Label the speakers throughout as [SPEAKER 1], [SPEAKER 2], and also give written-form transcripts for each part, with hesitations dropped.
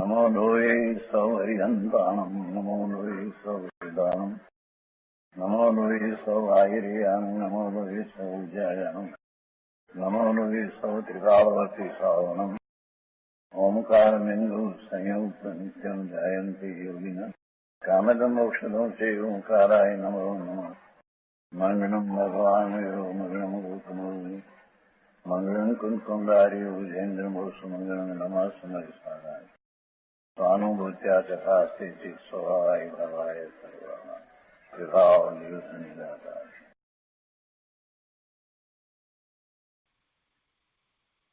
[SPEAKER 1] नमो लोये सौहरिहन्ताणम् नमो लोये सौहृदानम् नमो लोये सौआयर्याणम् नमो लोये सौज्यायानम् नमो लोये सौत्रिकावती सावनम् ओंकारमिन्दु संयुक्त नित्यम् ध्यायन्ति योगिनः कामदम् मोक्षदम् च ओंकाराय नमो नमः मङ्गलम् भगवान् मङ्गलम् गौतमो मंगलम कुंकुंडारी उजेन्द्रमोसु मंगलम नमः समयसाराय स्वानुभूत्या चकास्ते स्वभावाय भवाय सर्वाः विभाव निदाताय।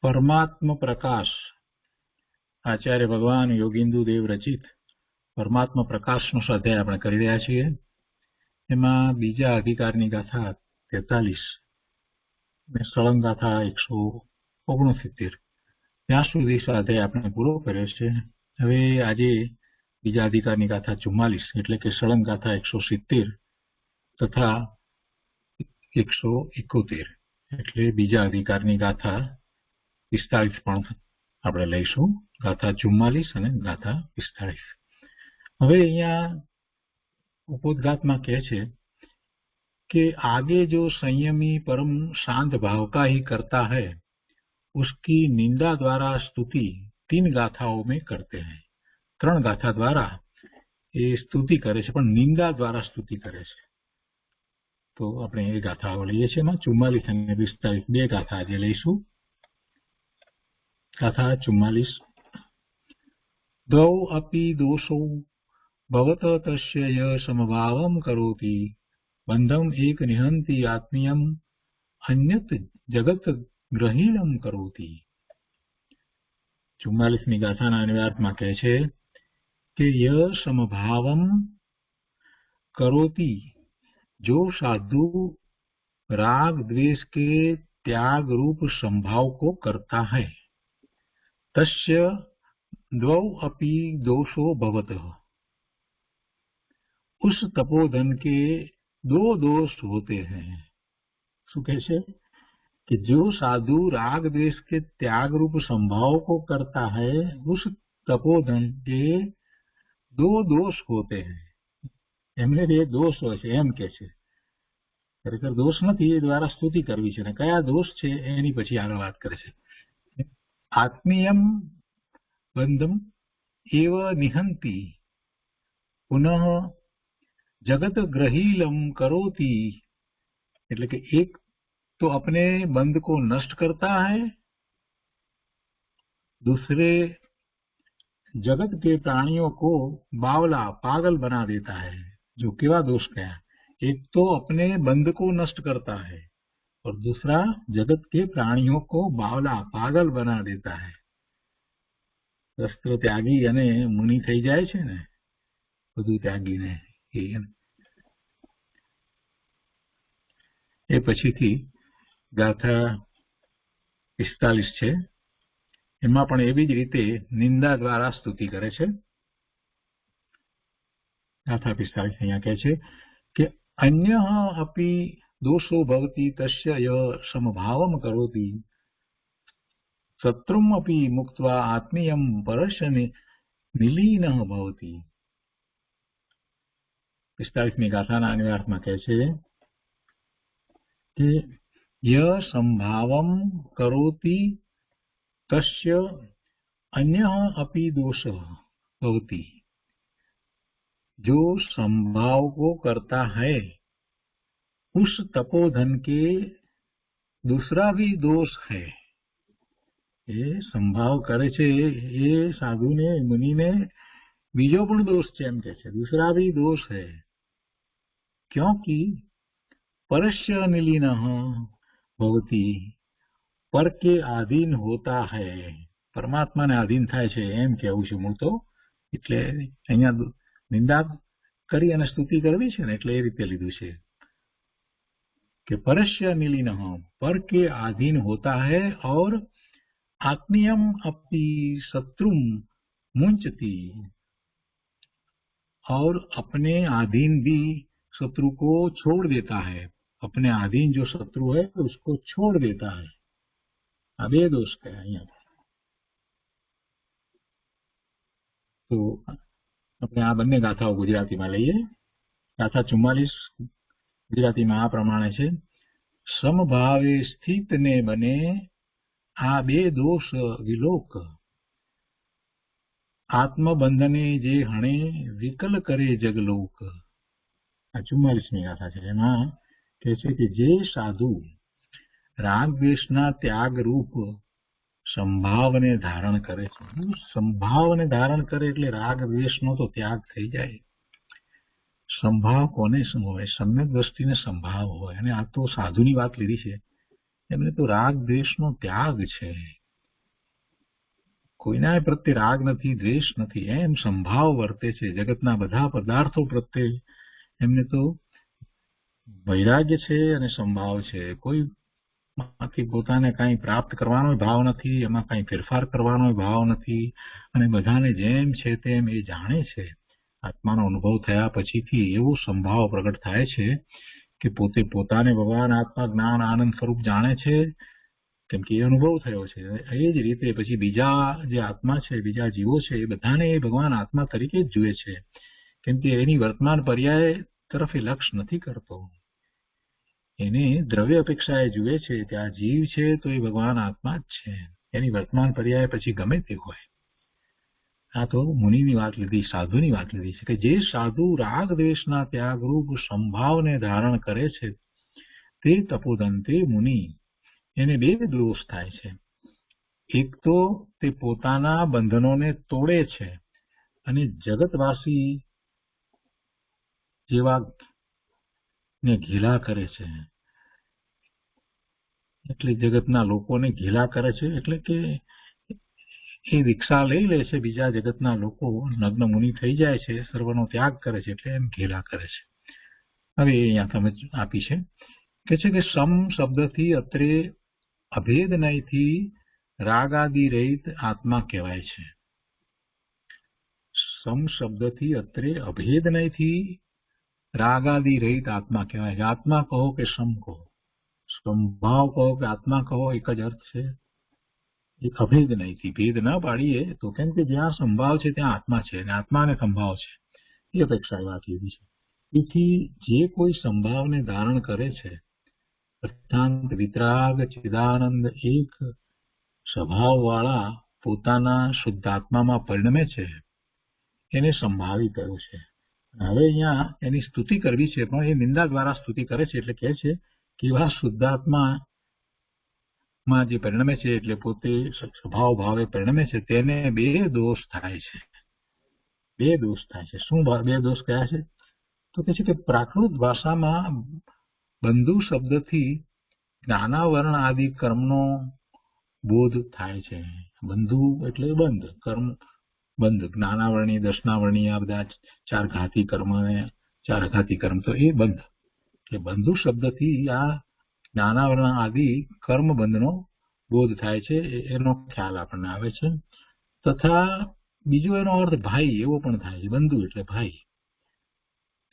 [SPEAKER 2] પરમાત્મ પ્રકાશ આચાર્ય ભગવાન યોગિન્દુ દેવ રચિત પરમાત્મ પ્રકાશનો સ્વાધ્યાય આપણે કરી રહ્યા છીએ. એમાં બીજા અધિકારની ગાથા 43 ને સળંગ ગાથા 169 ત્યાં સુધી સ્વાધ્યાય આપણે પૂરો કર્યો છે. હવે આજે બીજા અધિકારની ગાથા 44 એટલે કે સળંગ ગાથા 170 તથા 171 એટલે બીજા અધિકારની ગાથા 45 પણ આપણે લઈશું. ગાથા 44 અને ગાથા 45. હવે અહીંયા उपोद्घातમાં કહે છે कि आगे जो संयमी परम शांत भाव का ही करता है उसकी निंदा द्वारा स्तुति 3 गाथाओं में करते हैं. 3 गाथा द्वारा ये स्तुति करे છે પણ નિંદા દ્વારા સ્તુતિ કરે છે. તો આપણે એ ગાથાઓ લઈએ છીએ. 44 અને 45 બે ગાથા આજે લઈશું. गाथा 44. द्वौ अपि दोषौ भवत तस्य य समभावं करोति बंधम एक निहंति आत्मीयम अन्यत जगत ग्रहीणम करोति. 44મી ગાથાના અનુવાદમાં કહે છે કે ય સમભાવમ करोति, जो साधु राग द्वेष के त्याग रूप संभाव को करता है, तस्य द्वौ अपि दोषो भवतः, उस तपोधन के 2 दोष होते हैं. शू कहे कि जो साधु राग द्वेष के त्याग रूप संभाव को करता है उस तपोधन के 2 दोष होते हैं. एमने ये दोष होय छे एम के छे. खरेखर दोष नथी, ए द्वारा स्तुति करवी छे. कया दोष छे एनी पछी आगळ वात करे छे. आत्मीयम बंधम एव निहंति पुनः जगत ग्रहीलम करोति. એટલે કે એક तो अपने बंध को नष्ट करता है, दूसरे जगत के प्राणियों को बावला पागल बना देता है. जो केवा दोष कया, एक तो अपने बंध को नष्ट करता है और दूसरा जगत के प्राणियों को बावला पागल बना देता है. शस्त्र त्यागी अने मुनि थई जाय छे ने બધું त्यागी ने ए पछीथी गाथा 45 છે. એમાં પણ એવી જ રીતે નિંદા દ્વારા સ્તુતિ કરે છે. गाथा 45 અહીંયા કહે છે કે अन्यः अपि दोषो भवति तस्य य समभावं करोति शत्रुम् अपि मुक्त्वा आत्मीयं परस्य निलीनः भवति. 45મી ગાથાના અનુવાદમાં કહે છે कि य संभावं करोति तस्य अन्यः अपि दोषः भवति. जो संभाव को करता है उस तपोधन के दूसरा भी दोष है. ये संभाव करे छे ये साधु ने मुनि ने बीजो पण दोष छे एम के छे. दूसरा भी दोष है क्योंकि परस्य निलीनः भवति, पर के आधीन होता है. परमात्मा ने आधीन थाय छे एम कहेवुं छे मूळ तो. એટલે અહીંયા નિંદા કરી અને સ્તુતિ કરવી છે ને એટલે એ રીતે લીધું છે कि परस्य निलीनः पर के अधीन होता है और आत्मीयम अपि शत्रुम मुंचति, और अपने अधीन भी शत्रु को छोड़ देता है. अपने अधीन जो शत्रु है उसको छोड़ देता है. अब ये दोष क्या है यहाँ. તો આપણે આ બંને ગાથાઓ ગુજરાતીમાં લઈએ. ગાથા 44 ગુજરાતીમાં આ પ્રમાણે છે. સમભાવે સ્થિત ને બને આ બે દોષ વિલોક, આત્મબંધને જે હણે વિકલ કરે જગલોક. આ 44મી ગાથા છે. એમાં કહે છે કે જે સાધુ રાગ દ્વેષના ત્યાગ રૂપ સંભાવને ધારણ કરે છે. સંભાવને ધારણ કરે એટલે રાગ દ્વેષનો તો ત્યાગ થઈ જાય. સંભાવ કોને હોય? સમ્યક દ્રષ્ટિને સંભાવ હોય. અને આ તો સાધુની વાત લીધી છે. એમને તો રાગ દ્વેષનો ત્યાગ છે. કોઈના પ્રત્યે રાગ નથી, દ્વેષ નથી, એમ સંભાવ વર્તે છે. જગતના બધા પદાર્થો પ્રત્યે એમને તો વૈરાગ્ય છે અને સંભાવ છે. કોઈ માંથી પોતાને કઈ પ્રાપ્ત કરવાનો ભાવ નથી, એમાં કઈ ફેરફાર કરવાનો ભાવ નથી, અને બધાને જેમ છે તેમ એ જાણે છે. આત્માનો અનુભવ થયા પછીથી એવો સંભાવ પ્રગટ થાય છે કે પોતે પોતાને ભગવાન આત્મા જ્ઞાન આનંદ સ્વરૂપ જાણે છે, કેમ કે એ અનુભવ થયો છે. એ જ રીતે પછી બીજા જે આત્મા છે, બીજા જીવો છે, એ બધાને એ ભગવાન આત્મા તરીકે જ જુએ છે, કેમ કે એની વર્તમાન પર્યાય તરફ એ લક્ષ નથી કરતો. એને દ્રવ્ય અપેક્ષાએ જુએ છે. ત્યાં જીવ છે તો એ ભગવાન આત્મા જ છે. એની વર્તમાન પર્યાય પછી ગમે તે હોય. આ તો મુનિની વાત લીધી, સાધુની વાત લીધી છે કે જે સાધુ રાગ દ્વેષના ત્યાગરૂપ સંભાવને ધારણ કરે છે તે તપોધન, તે મુનિ, એને બે દોષ થાય છે. એક તો તે પોતાના બંધનોને તોડે છે અને જગતવાસી જેવા ને ઘેલા કરે છે. એટલે જગતના લોકોને ઘેલા કરે છે, એટલે કે એ દીક્ષા લઈ લે છે. બીજા જગતના લોકો નગ્ન મુનિ થઈ જાય છે, સર્વનો ત્યાગ કરે છે, એટલે એમ ઘેલા કરે છે. હવે અહીંયા સમજ આપી છે કે સમ શબ્દથી અત્રે અભેદ નયથી રાગાદિ રહિત આત્મા કહેવાય છે. સમ શબ્દથી અત્રે અભેદ નયથી રાગાદિ રહિત આત્મા કહેવાય છે. આત્મા કહો કે સમ કહો, સંભાવ કહો કે આત્મા કહો, એક જ અર્થ છે. એક અભેદ નહીથી ભેદ ના પાડીએ તો, કેમ કે જ્યાં સંભાવ છે ત્યાં આત્મા છે, અને આત્માને સંભાવ છે. એ અપેક્ષા વાત લીધી છે. તેથી જે કોઈ સંભાવને ધારણ કરે છે, અર્થાંત વિતરાગ ચિદાનંદ એક સ્વભાવ વાળા પોતાના શુદ્ધાત્મામાં પરિણમે છે, એને સંભાવી કર્યું છે. હવે અહીંયા એની સ્તુતિ કરવી છે, પણ એ નિંદા દ્વારા સ્તુતિ કરે છે. એટલે કહે છે કે એવા શુદ્ધાત્મા માં જે પરિણમે છે, એટલે પોતે સ્વભાવ ભાવે પરિણમે છે, તેને બે દોષ થાય છે. બે દોષ થાય છે. શું બે દોષ કયા છે? તો કે છે કે પ્રાકૃત ભાષામાં બંધુ શબ્દથી જ્ઞાનાવરણ આદિ કર્મનો બોધ થાય છે. બંધુ એટલે બંધ, કર્મ બંધ, જ્ઞાનાવરણી, દર્શનાવરણી, આ બધા ચાર ઘાતી કર્મ અને ચાર અઘાતી કર્મ, તો એ બંધ. કે બંધુ શબ્દથી આ જ્ઞાનાવરણ આદિ કર્મ બંધનો બોધ થાય છે, એનો ખ્યાલ આપણને આવે છે. તથા બીજો એનો અર્થ ભાઈ એવો પણ થાય છે. બંધુ એટલે ભાઈ.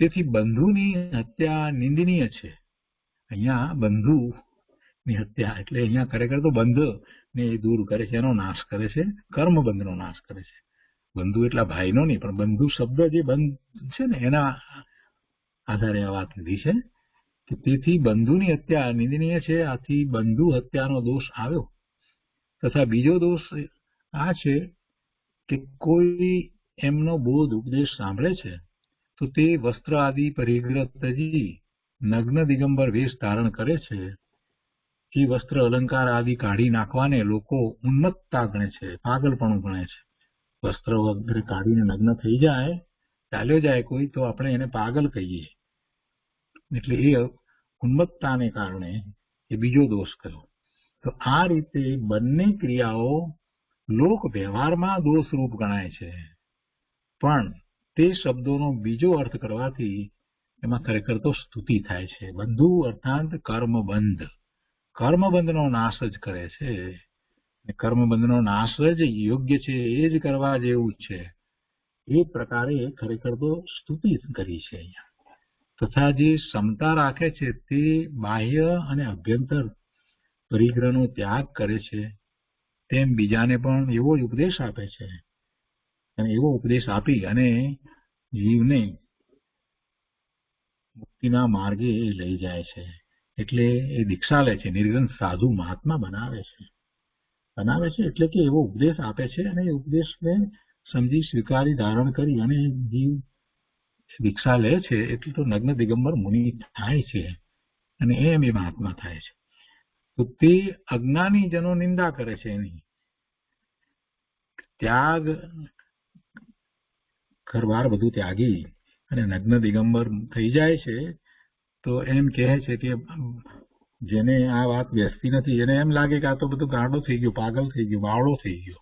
[SPEAKER 2] તેથી બંધુની હત્યા નિંદનીય છે. અહીંયા બંધુની હત્યા એટલે અહીંયા ખરેખર તો બંધ ને એ દૂર કરે છે, એનો નાશ કરે છે, કર્મ બંધનો નાશ કરે છે. બંધુ એટલા ભાઈનો નહીં, પણ બંધુ શબ્દ જે બંધ છે ને એના આધારે આ વાત લીધી છે. કે તેથી બંધુની હત્યા નિંદનીય છે. આથી બંધુ હત્યાનો દોષ આવ્યો. તથા બીજો દોષ આ છે કે કોઈ એમનો બોધ ઉપદેશ સાંભળે છે તો તે વસ્ત્ર આદિ પરિગ્રહ તજી નગ્ન દિગંબર વેશ ધારણ કરે છે. એ વસ્ત્ર અલંકાર આદિ કાઢી નાખવાને લોકો ઉન્મત્તતા ગણે છે, પાગલપણું ગણે છે. વસ્ત્ર વગેરે કાઢીને નગ્ન થઈ જાય, ચાલ્યો જાય કોઈ, તો આપણે એને પાગલ કહીએ. એટલે એ ઉન્મત્તતાને કારણે એ બીજો દોષ કયો. તો આ રીતે બંને ક્રિયાઓ લોક વ્યવહારમાં દોષરૂપ ગણાય છે, પણ તે શબ્દોનો બીજો અર્થ કરવાથી એમાં ખરેખર તો સ્તુતિ થાય છે. બંધુ અર્થાંત કર્મબંધ, કર્મબંધનો નાશ જ કરે છે. કર્મબંધનો નાશ જ યોગ્ય છે, એ જ કરવા જેવું છે. એ પ્રકારે ખરેખર તો સ્તુતિ કરી છે અહીંયા. તથા જે ક્ષમતા રાખે છે તે બાહ્ય અને અભ્યંતર પરિગ્રહનો ત્યાગ કરે છે, તેમ બીજાને પણ એવો જ ઉપદેશ આપે છે. અને એવો ઉપદેશ આપી અને જીવને મુક્તિના માર્ગે એ લઈ જાય છે. એટલે એ દીક્ષા લે છે, નિર્ગ્રંથ સાધુ મહાત્મા બનાવે છે એટલે કે એવો ઉપદેશ આપે છે અને એ ઉપદેશને સમજી સ્વીકારી ધારણ કરી અને જીવ દીક્ષા લે છે એટલે તો નગ્ન દિગંબર મુનિ થાય છે અને એમ એ મહાત્મા થાય છે. તો તે અજ્ઞાની જનો નિંદા કરે છે એની. ત્યાગ ઘરબાર બધું ત્યાગી અને નગ્ન દિગંબર થઈ જાય છે તો એમ કહે છે કે જેને આ વાત બેસતી નથી, એને એમ લાગે કે આ તો બધું ગાંડો થઈ ગયો, પાગલ થઈ ગયો, બાવળો થઈ ગયો.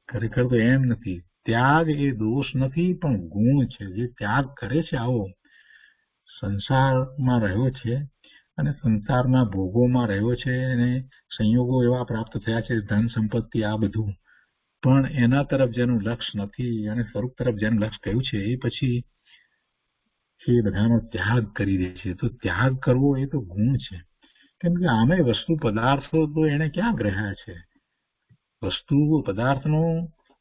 [SPEAKER 2] ખરેખર તો એમ નથી. ત્યાગ એ દોષ નથી પણ ગુણ છે. જે ત્યાગ કરે છે આવો સંસારમાં રહ્યો છે અને સંસારના ભોગોમાં રહ્યો છે અને સંયોગો એવા પ્રાપ્ત થયા છે, ધન સંપત્તિ આ બધું, પણ એના તરફ જેનું લક્ષ્ય નથી અને સ્વરૂપ તરફ જેનું લક્ષ્ય થયું છે એ પછી એ બધાનો ત્યાગ કરી દે છે. તો ત્યાગ કરવો એ તો ગુણ છે. કેમ કે આમે વસ્તુ પદાર્થો તો એને ક્યાં ગ્રહ્યા છે. વસ્તુ પદાર્થનો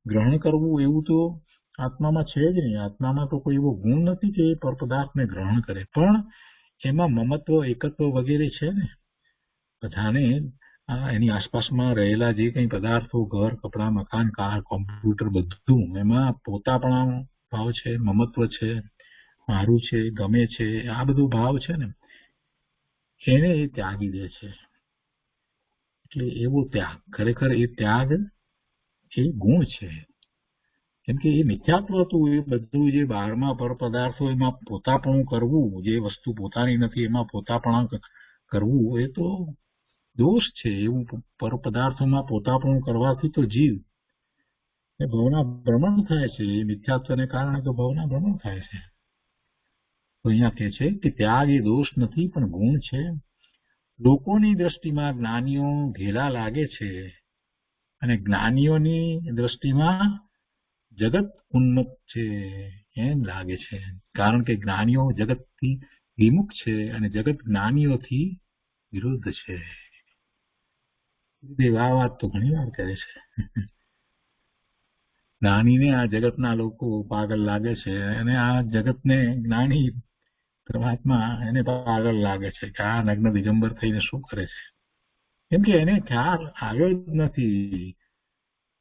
[SPEAKER 2] ગ્રહણ કરવું એવું તો આત્મામાં છે જ નહીં. આત્મામાં તો કોઈ એવો ગુણ નથી કે એ પર પદાર્થને ગ્રહણ કરે, પણ એમાં મમત્વ, એકત્વ વગેરે છે ને. બધાને એની આસપાસમાં રહેલા જે કંઈ પદાર્થો, ઘર, કપડા, મકાન, કાર, કોમ્પ્યુટર, બધું એમાં પોતાપણાનો ભાવ છે, મમત્વ છે, મારું છે, ગમે છે, આ બધું ભાવ છે ને, એને એ ત્યાગી દે છે. એટલે એવો ત્યાગ, ખરેખર એ ત્યાગ એ ગુણ છે. કેમ કે એ મિથ્યાત્વ હતું. એ બધું જે બહારમાં પર પદાર્થો એમાં પોતાપણું કરવું, જે વસ્તુ પોતાની નથી એમાં પોતાપણા કરવું, એ તો દોષ છે. એવું પર પદાર્થોમાં પોતાપણું કરવાથી તો જીવ એ ભવના ભ્રમણ થાય છે. એ મિથ્યાત્વને કારણે તો ભવના ભ્રમણ થાય છે. તો અહીંયા કહે છે કે ત્યાગ એ દોષ નથી પણ ગુણ છે. લોકોની દ્રષ્ટિમાં જ્ઞાનીઓ ઘેલા લાગે છે અને જ્ઞાનીઓની દ્રષ્ટિમાં જગત ઉન્મત્ત છે એમ લાગે છે. કારણ કે જ્ઞાનીઓ જગતથી વિમુખ છે અને જગત જ્ઞાનીઓથી વિરુદ્ધ છે. આ વાત તો ઘણી વાર કરે છે. જ્ઞાનીને આ જગતના લોકો પાગલ લાગે છે અને આ જગતને જ્ઞાની પરમાત્મા એને પાગલ લાગે છે કે આ નગ્ન દિગંબર થઈને શું કરે છે. કેમ કે એને ખ્યાલ આવ્યો જ નથી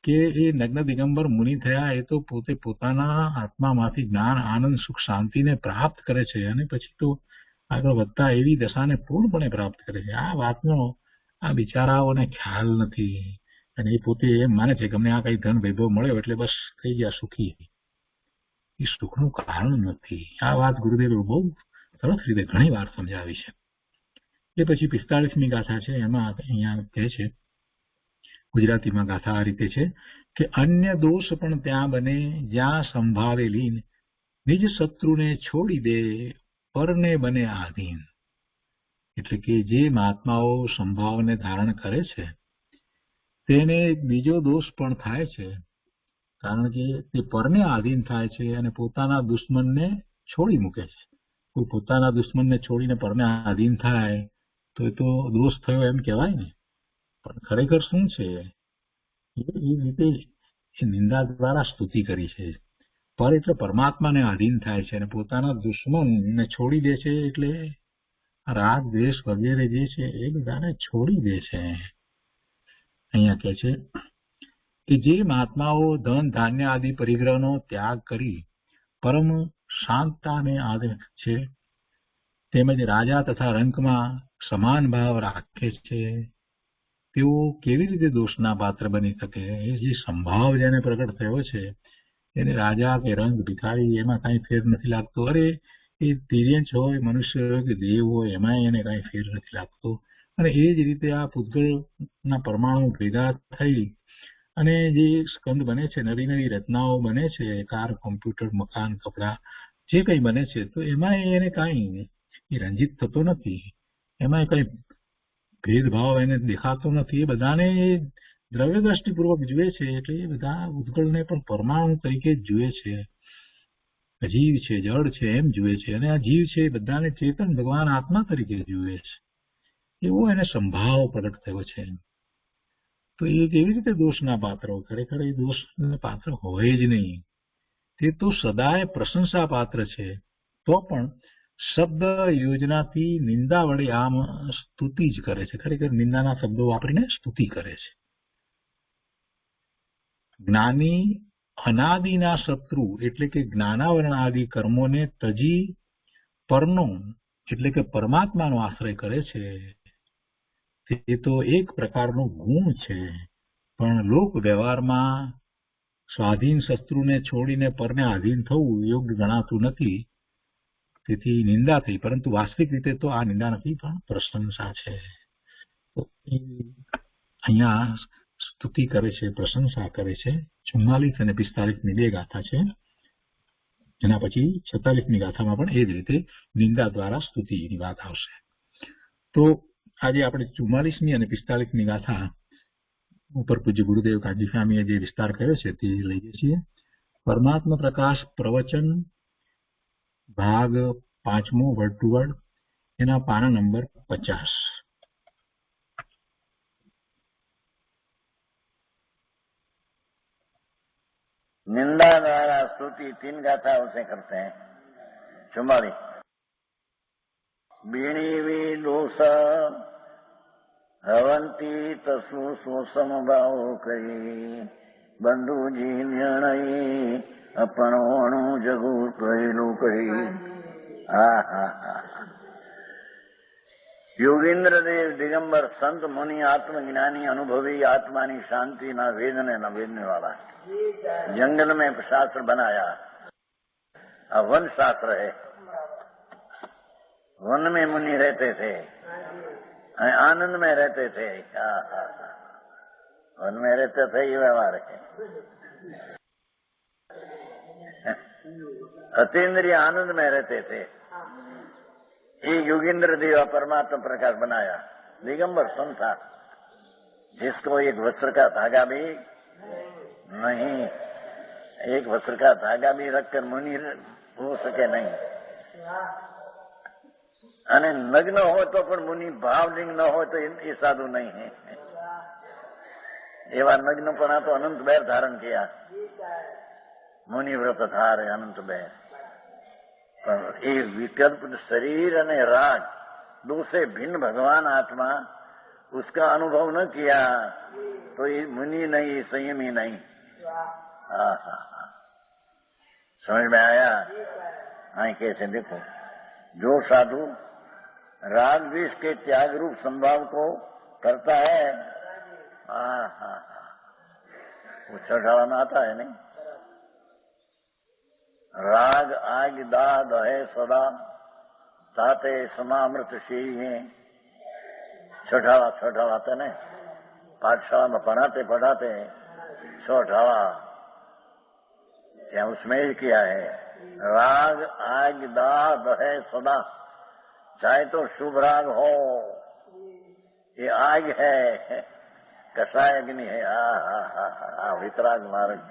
[SPEAKER 2] કે એ નગ્ન દિગંબર મુનિ થયા એ તો પોતે પોતાના આત્મામાંથી જ્ઞાન, આનંદ, સુખ, શાંતિને પ્રાપ્ત કરે છે અને પછી તો આગળ વધતા એવી દશાને પૂર્ણપણે પ્રાપ્ત કરે છે. આ વાતનો આ બિચારાઓને ખ્યાલ નથી અને એ પોતે એમ માને છે કે અમને આ કઈ ધન વૈભવ મળ્યો એટલે બસ થઈ ગયા સુખી. એ સુખનું કારણ નથી. આ વાત ગુરુદેવે બહુ સરસ રીતે ઘણી વાર સમજાવી છે. એ પછી 45મી ગાથા છે એમાં અહીંયા કહે છે, ગુજરાતીમાં ગાથા આ રીતે છે કે અન્ય દોષ પણ ત્યાં બને જ્યાં સંભાવેલી નિજ શત્રુને છોડી દે પરને બને આધીન. એટલે કે જે મહાત્માઓ સંભાવને ધારણ કરે છે તેને બીજો દોષ પણ થાય છે, કારણ કે તે પરને આધીન થાય છે અને પોતાના દુશ્મનને છોડી મૂકે છે. કોઈ પોતાના દુશ્મનને છોડીને પરને આધીન થાય તો એ તો દોષ થયો એમ કહેવાય ને. પણ ખરેખર શું છે એ રીતે એ નિંદા દ્વારા સ્તુતિ કરી છે. પર એટલે પરમાત્માને આધીન થાય છે અને પોતાના દુશ્મનને છોડી દે છે. એટલે રાગ, દ્વેષ વગેરે જે છે એ બધાને છોડી દે છે. અહીંયા કહે છે કે જે મહાત્માઓ ધન, ધાન્ય આદિ પરિગ્રહનો ત્યાગ કરી પરમ શાંતતાને આદરે છે, તેમજ રાજા તથા રંકમાં સમાન ભાવ રાખે છે, તેઓ કેવી રીતે દોષના પાત્ર બની શકે. એ જે સંભાવ જેને પ્રગટ થયો છે એને રાજા કે રંગ, ભિખારી એમાં કઈ ફેર નથી લાગતો. અરે એ તિર્યંચ હોય, મનુષ્ય હોય કે દેવ હોય, એમાં એને કઈ ફેર નથી લાગતો. અને એ જ રીતે આ પૂતગળના પરમાણુ ભેગા થઈ અને જે સ્કંદ બને છે, નવી નવી રચનાઓ બને છે, કાર, કોમ્પ્યુટર, મકાન, કપડા જે કંઈ બને છે, તો એમાં એને કાંઈ એ રંજિત થતો નથી. એમાં કઈ ભેદભાવ એને દેખાતો નથી. એ બધાને દ્રવ્ય દ્રષ્ટિપૂર્વક જુએ છે. એટલે એ બધા ઉદ્ગળને પણ પરમાણુ તરીકે જ જુએ છે. જીવ છે, જળ છે એમ જુએ છે. અને આ જીવ છે એ બધાને ચેતન ભગવાન આત્મા તરીકે જુએ છે. એવો એને સંભાવ પ્રગટ થયો છે. તો એ કેવી રીતે દોષના પાત્ર હોય? ખરેખર એ દોષના પાત્ર હોય જ નહીં. તે તો સદાય પ્રશંસા પાત્ર છે. તો પણ શબ્દ યોજનાથી નિંદા વડે આમ સ્તુતિ જ કરે છે. ખરેખર નિંદાના શબ્દો વાપરીને સ્તુતિ કરે છે. જ્ઞાની અનાદિના શત્રુ એટલે કે જ્ઞાનાવરણ આદિ કર્મોને તજી પરનો એટલે કે પરમાત્માનો આશ્રય કરે છે. તે તો એક પ્રકારનો ગુણ છે, પણ લોક વ્યવહારમાં સ્વાધીન શત્રુને છોડીને પરને આધીન થવું યોગ્ય ગણાતું નથી. તેથી નિંદા થઈ, પરંતુ વાસ્તવિક રીતે તો આ નિંદા નથી, પણ પ્રશંસા છે. તો અહીંયા સ્તુતિ કરે છે, પ્રશંસા કરે છે. 44 અને 45ની બે ગાથા છે. એના પછી 46ની ગાથામાં પણ એ જ રીતે નિંદા દ્વારા સ્તુતિની વાત આવશે. તો આજે આપણે 44ની અને 45ની ગાથા ઉપર પૂજ્ય ગુરુદેવ કાજી સ્વામીએ જે વિસ્તાર કર્યો છે તે લઈએ છીએ. પરમાત્મા પ્રકાશ પ્રવચન ભાગ 5મો વર્ડ ટુ વર્ડ, એના પાના નંબર 50.
[SPEAKER 1] निंदा द्वारा स्तुति 3 गाथा उसे करते हैं. 44 बीणी विदोष हवंती तसु सोसम भाव कही बंधुजी निर्णय अपणोणु जगु कहेલું કહી. योगींद्र देव दिगंबर संत मुनि आत्मज्ञानी अनुभवी आत्मा की शांति न वेदने न वेदने वाला जंगल में शास्त्र बनाया. अब वन शास्त्र है. वन में मुनि रहते थे, आनंद में रहते थे. वन में रहते थे ये व्यवहार है. अतीन्द्रिय आनंद में रहते थे. ये योगींद्र देव परमात्मा प्रकाश बनाया. दिगंबर संत था जिसको एक वस्त्र का धागा भी नहीं, एक वस्त्र का धागा भी रखकर मुनि हो सके नहीं. અને નગ્ન હોય તો પણ મુનિ ભાવલિંગ ન હોય તો એ સાધુ નહીં है. એવા નગ્નપણા તો અનંત બેર ધારણ किया. મુનિ વ્રત ધારે અનંત બેર. પણ એ વિકલ્પ शरीर અને राग दो से भिन्न भगवान आत्मा उसका अनुभव न किया तो ये मुनि नहीं, संयमी नहीं. समझ में आया? हाँ कैसे देखो, जो साधु राग द्वेष के त्याग रूप संभाव को करता है, वो चढ़ावा में आता है नहीं. राग आग दाद है सदा ताते समामृत शी है. छठावा था ने पाठशाला में पढ़ाते छठावा क्या उसमें ही किया है. राग आग दाद है सदा, चाहे तो शुभ राग हो, ये आग है, कसाय अग्नि है. वितराग मार्ग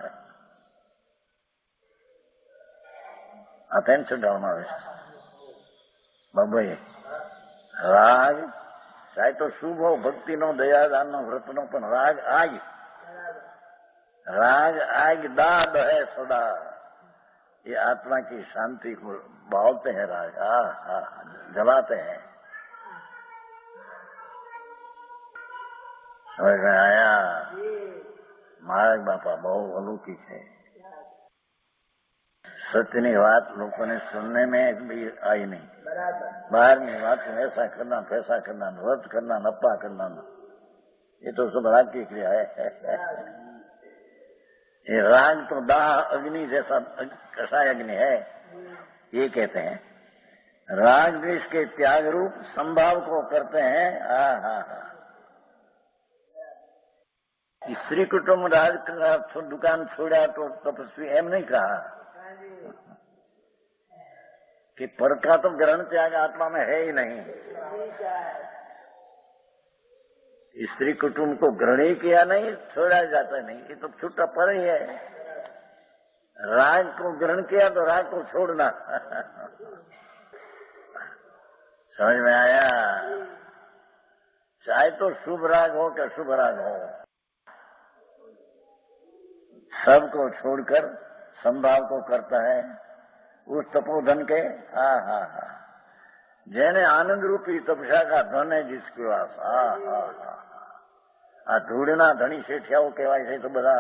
[SPEAKER 1] अटेंशन डाउन बाबा. राग चाहे तो शुभ हो, भक्ति नो, दयादान नो, व्रत नो, पण राग आग दाद है सदा. ये आत्मा की शांति को बालते हैं राग. जलाते हैं. समझ में आया? महाराज बापा बहु अलौकिक है. सत्यनी बात लोगों ने सुनने में भी आई नहीं. बाहर की बात ऐसा करना, पैसा करना, व्रत करना, नप्पा करना, ये तो सब राग की क्रिया है. ये राग तो दाह अग्नि जैसा कसाय अग्नि है. ये कहते हैं राग द्वेष के त्याग रूप संभाव को करते हैं. स्त्री कुटुंब राज दुकान छोड़ा तो तपस्वी एम नहीं कहा कि पर का तो ग्रहण त्याग आत्मा में है ही नहीं. स्त्री कुटुंब को ग्रहण ही किया नहीं, छोड़ा जाता नहीं, ये तो छूटा पर ही है. राग को ग्रहण किया तो राग को छोड़ना. समझ में आया? चाहे तो शुभ राग हो क्या शुभ राग हो, सबको छोड़कर संभाव को करता है उस तपोधन के। हा हा हा, जेने आनंद रूपी तपस्या का धन है जिसके पास, हा हा हा, आ धूड़ना धनी શેઠિયાઓ કહેવાય છે તો બધા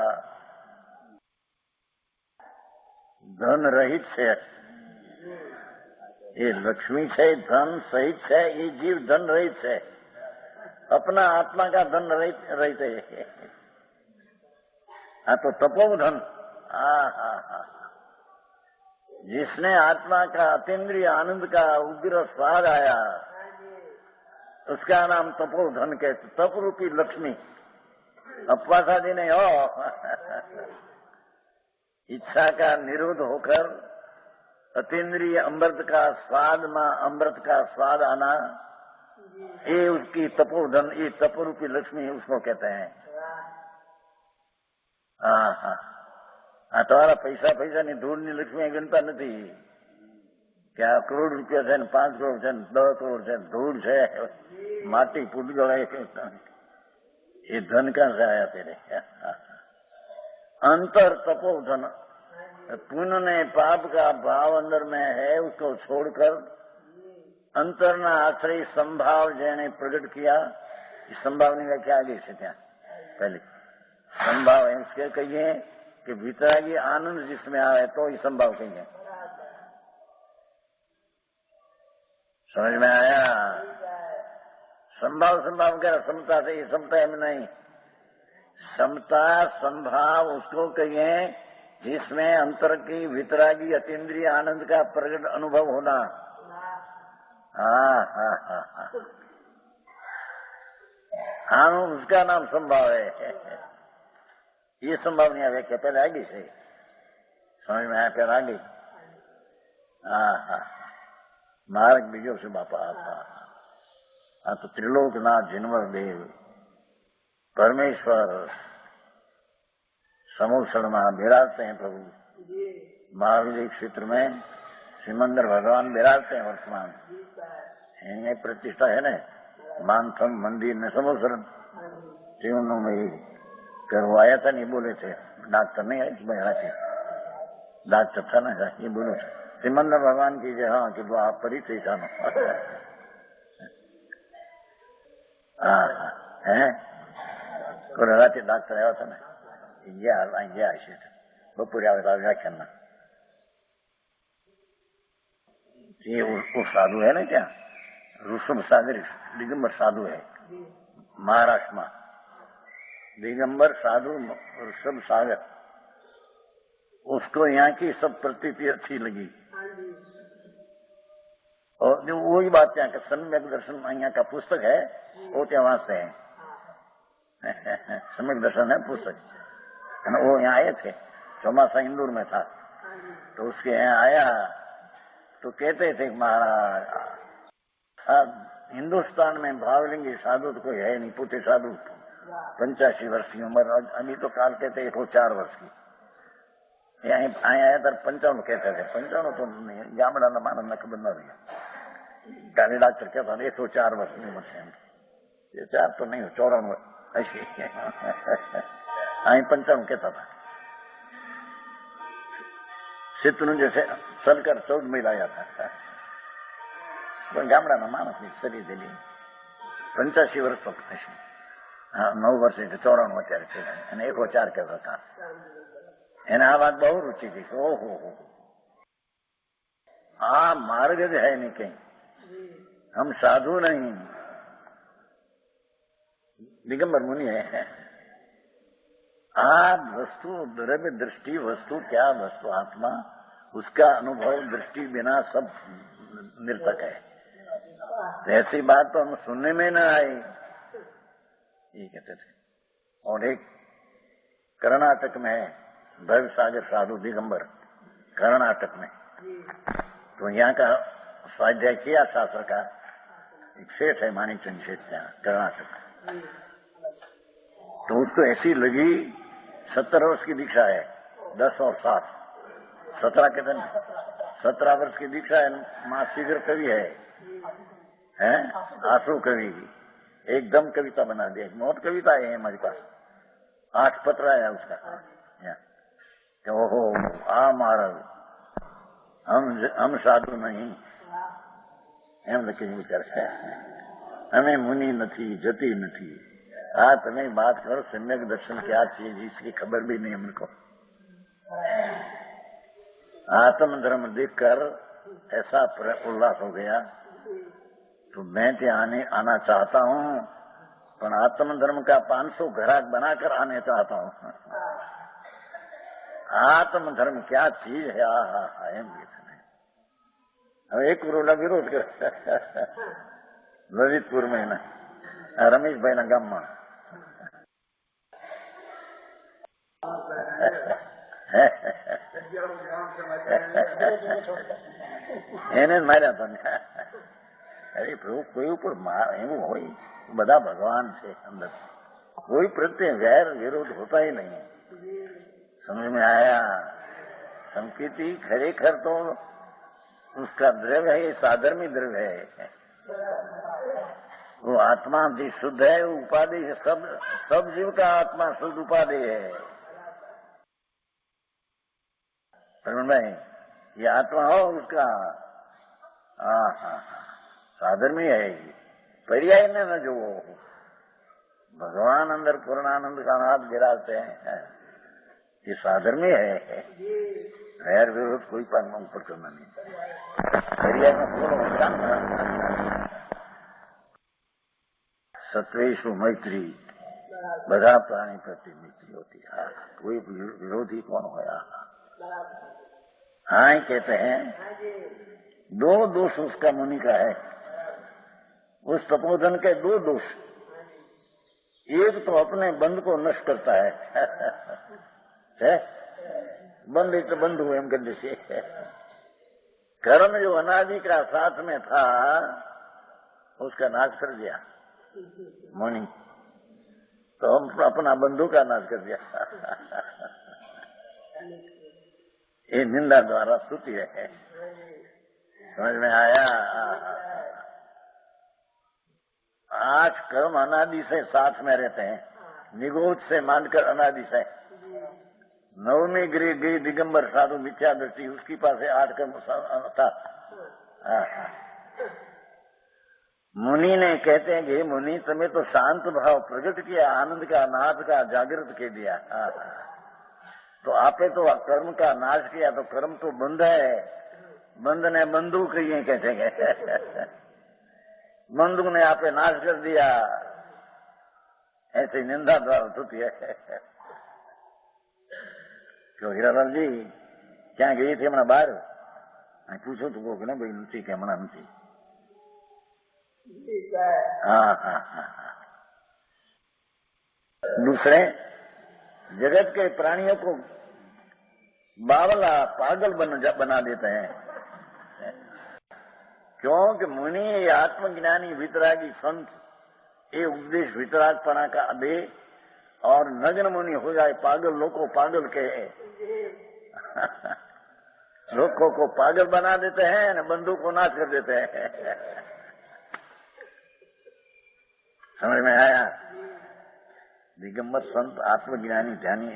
[SPEAKER 1] ધન રહિત છે, ये लक्ष्मी है धन सहित है, ये जीव धन रहित है, अपना आत्मा का धन रहित है। हाँ तो तपोधन, हाँ हाँ हाँ, जिसने आत्मा का अतीन्द्रिय आनंद का उग्र स्वाद आया उसका नाम तपोधन कहते, तप रूपी लक्ष्मी। अपवास आदि नहीं हो, इच्छा का निरोध होकर अतीन्द्रिय अमृत का स्वाद में अमृत का स्वाद आना, ये उसकी तपोधन, ये तपोरूपी लक्ष्मी उसको कहते हैं। हाँ हाँ, तुम्हारा पैसा ની ધૂળની લક્ષ્મી ગણતા નથી કે આ કરોડ રૂપિયા છે ને 5 કરોડ છે ને 10 કરોડ છે, ધૂળ છે, માટી પૂતગળ, ये धन कहाँ से आया तेरे? अंतर तपोधन, पुण्य ने पाप का भाव अंदर में है, उसको छोड़कर अंतर ना आश्रय संभाव जेने प्रकट किया। इस संभावनी का क्या आगे से क्या पहले संभाव है इसके कहिए कि भीतरागी आनंद जिसमें आए तो ये संभाव कहिए। समझ में आया? संभाव संभाव कह रहा समता से, ये समता है नहीं, समता संभाव उसको कहिए जिसमें अंतर की वितरागी अतीन्द्रिय आनंद का प्रकट अनुभव होना। हाँ हाँ हाँ हाँ हाँ, उसका नाम संभाव है। ये संभाव नहीं आवे क्या पहले आगे से समझ में आया? पहले आगे हाँ हाँ, मार्ग बीजो से बापा था। हाँ तो त्रिलोकनाथ जिनवर देव परमेश्वर समूसण में बिराजते हैं प्रभु। महावीर क्षेत्र में सिमंदर भगवान बिराजते हैं वर्तमान, इनमें प्रतिष्ठा है न, मानथम मंदिर में समूसरण जीवनों में ही करवाया था। नहीं बोले थे डॉक्टर नहीं आए थे, डॉक्टर था ना, ये बोलो सिमंदर भगवान की जय। हाँ कि वो आप परिचय जानो। हाँ है रात डॉक्टर आया था ना, ગયા હશે બપોરે આવે તો વ્યાખ્યાનમાં। ये वो साधु है ना क्या, ऋषभ सागर दिगंबर साधु है महाराष्ट्र में, दिगंबर साधु ऋषभ सागर, उसको यहाँ की सब प्रतीति अच्छी लगी। और जो वही बात यहाँ का सम्यक दर्शन यहाँ का पुस्तक है वो क्या वास्ते है, सम्यक दर्शन है पुस्तक, वो यहाँ आए थे, चौमासा इंदौर में था, तो उसके यहाँ आया तो कहते थे महाराज हिंदुस्तान में भावलिंगी साधु तो कोई है नहीं, पूछे साधु 85 वर्ष की उम्र, अभी तो काल कहते 104 वर्ष की, यहाँ आया था 55 कहते थे, 55 तो नहीं, गामड़ा न मानव न खबर न रही, काले डॉक्टर कहता 104 वर्ष की उम्र से, ये 4 तो नहीं 94 ऐसी, અહીં 55 कहता था। सितनु जैसे चलकर 14 मील आया था, गामड़ा मानस शरीर दिली 85 वर्ष तो हाँ 9 वर्ष 94 અત્યારે છે અને 104 કહેતા હતા। એને આ વાત બહુ रुचि थी। ओहो आ मार्ग જ है नहीं कहीं, हम साधु नहीं, दिगंबर मुनि है। आप वस्तु द्रव्य दृष्टि वस्तु क्या वस्तु आत्मा, उसका अनुभव दृष्टि बिना सब निरर्थक है। ऐसी बात तो हम सुनने में न आई, ये कहते थे। और एक कर्नाटक में है भव सागर साधु दिगंबर, कर्नाटक में, तो यहाँ का स्वाध्याय किया शास्त्र का एक सेठ है माणिकचंद सेठ यहाँ कर्नाटक, तो उसको ऐसी लगी 70 वर्ष की दीक्षा है, 10 और 7 17 के दिन 17 वर्ष की दीक्षा है। माँ शीघ्र कवि है आंसू कवि, एकदम कविता बना दिया, बहुत कविता है हमारे पास, 8 पत्र है उसका। कि ओहो आ महाराज हम साधु नहीं, એમ લખીને વિચારશે અમે મુનિ નથી, जति नहीं। हाँ तुम्हें बात करो सम्यक दर्शन क्या चीज, इसकी खबर भी नहीं हमको। आत्म धर्म देखकर ऐसा उल्लास हो गया तो मैं आना चाहता हूँ, पर आत्म धर्म का 500 ग्राहक बनाकर आने चाहता हूँ। आत्म धर्म क्या चीज है, एम હવે એક કરોડના વિરોધ કરે લલિતપુર માં રમેશભાઈ ના ગામમાં એને માર્યા હતા। અરે પ્રભુ કોઈ ઉપર એવું હોય, બધા ભગવાન છે અંદર, कोई प्रत्यय गैर विरोध होता ही नहीं। समझ में आया? संकीर्ति खरेखर तो उसका द्रव्य है, साधर्मी द्रव्य है। वो आत्मा भी शुद्ध है, उपाधि है, सब जीव का आत्मा शुद्ध उपाधि है। भाई ये आत्मा हो उसका साधर्मी है, पर्याय में न जो भगवान अंदर पूर्णानंद का नाथ गिराते हैं, ये साधर्मी है। गैर विरोध कोई पालन ऊपर करना नहीं, पर्याय में पूर्ण सत्वेशु मैत्री, બધા प्राणी प्रति मैत्री होती है, कोई विरोधी कौन होया। हाँ कहते हैं 2 दोष उसका मुनि का है, उस तपोधन के 2 दोष। एक तो अपने बंध को नष्ट करता है बंध तो बंध हुए हम कहते से। कर्म जो अनादि का साथ में था उसका नाश कर दिया मुनि, तो हम अपना बंधु का नाश कर दिया। ये निंदा द्वारा स्तुति है, समझ में आया? 8 कर्म अनादि से साथ में रहते हैं, निगोद से मानकर अनादि से। 9वीं गिरी दिगंबर साधु मिथ्या दृष्टि, उसकी पास 8 कर्म था। मुनि ने कहते हैं कि मुनि तुम्हें तो शांत भाव प्रकट किया, आनंद का नाथ का जागृत के दिया, तो आपे तो कर्म का नाश किया, तो कर्म तो बंध है, बंध ने बंदूक ये कहते हैं बंदूक ने आपे नाश कर दिया। ऐसी निंदा द्वारा होती है। क्यों हीरालाल जी क्या गई थी हमारा बाहर? पूछो तो वो ना भाई नहीं क्या मना नहीं। हाँ। दूसरे जगत के प्राणियों को बावला पागल बना देते हैं। क्योंकि मुनि आत्मज्ञानी वितरागी संत ये उपदेश वितरागपना का दे और नग्न मुनि हो जाए पागल, लोगों पागल कहे लोगों को पागल बना देते हैं न बंदूक को नाश कर देते हैं। समझ में आया? दिगंबर संत आत्मज्ञानी ध्यानी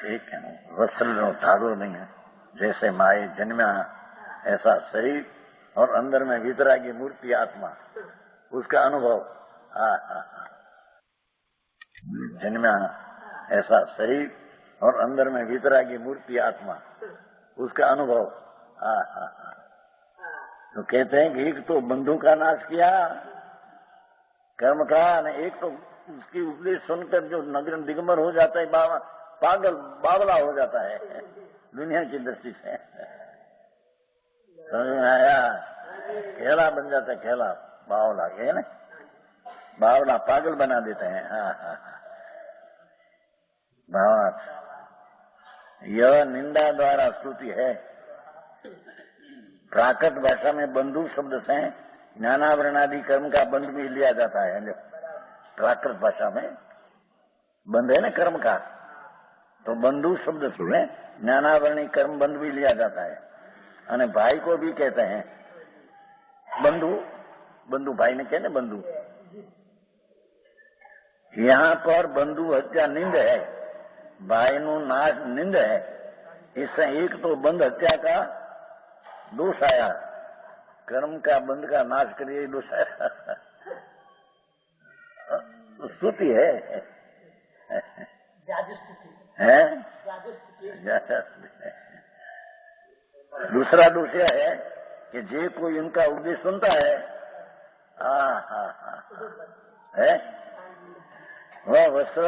[SPEAKER 1] एक वस्त्र धागो नहीं है, जैसे माए जन्मा ऐसा शरीर और अंदर में वितरागी मूर्ति आत्मा, उसका अनुभव। जन्मा ऐसा शरीर और अंदर में वितरागी मूर्ति आत्मा, उसका अनुभव। तो कहते हैं कि एक तो बंधु का नाश किया कर्म का, एक तो उसकी उपदेश सुनकर जो नग्न दिगंबर हो जाता है, पागल बावला हो जाता है दुनिया की दृष्टि से। समझ में आया? खेला बन जाता है, खेला बावला, ये ना बावला पागल बना देते हैं। बात यह निंदा द्वारा स्तुति है। प्राकृत भाषा में बंधु शब्द से ज्ञानावरणादि कर्म का बंध भी लिया जाता है। प्राकृत भाषा में बंध है ना कर्म का, तो बंधु शब्द से ज्ञानावरणी कर्म बंध भी लिया जाता है। और भाई को भी कहते हैं बंधु, बंधु भाई ने कहते बंधु। यहाँ पर बंधु हत्या निंद है, भाई नु नाश निंद है, इससे एक तो बंध हत्या का दोष आया, कर्म का बंध का नाश करिए दोष आया। स्तुति है, दूसरा दोष यह है कि जे कोई इनका उपदेश सुनता है, है वह वस्त्र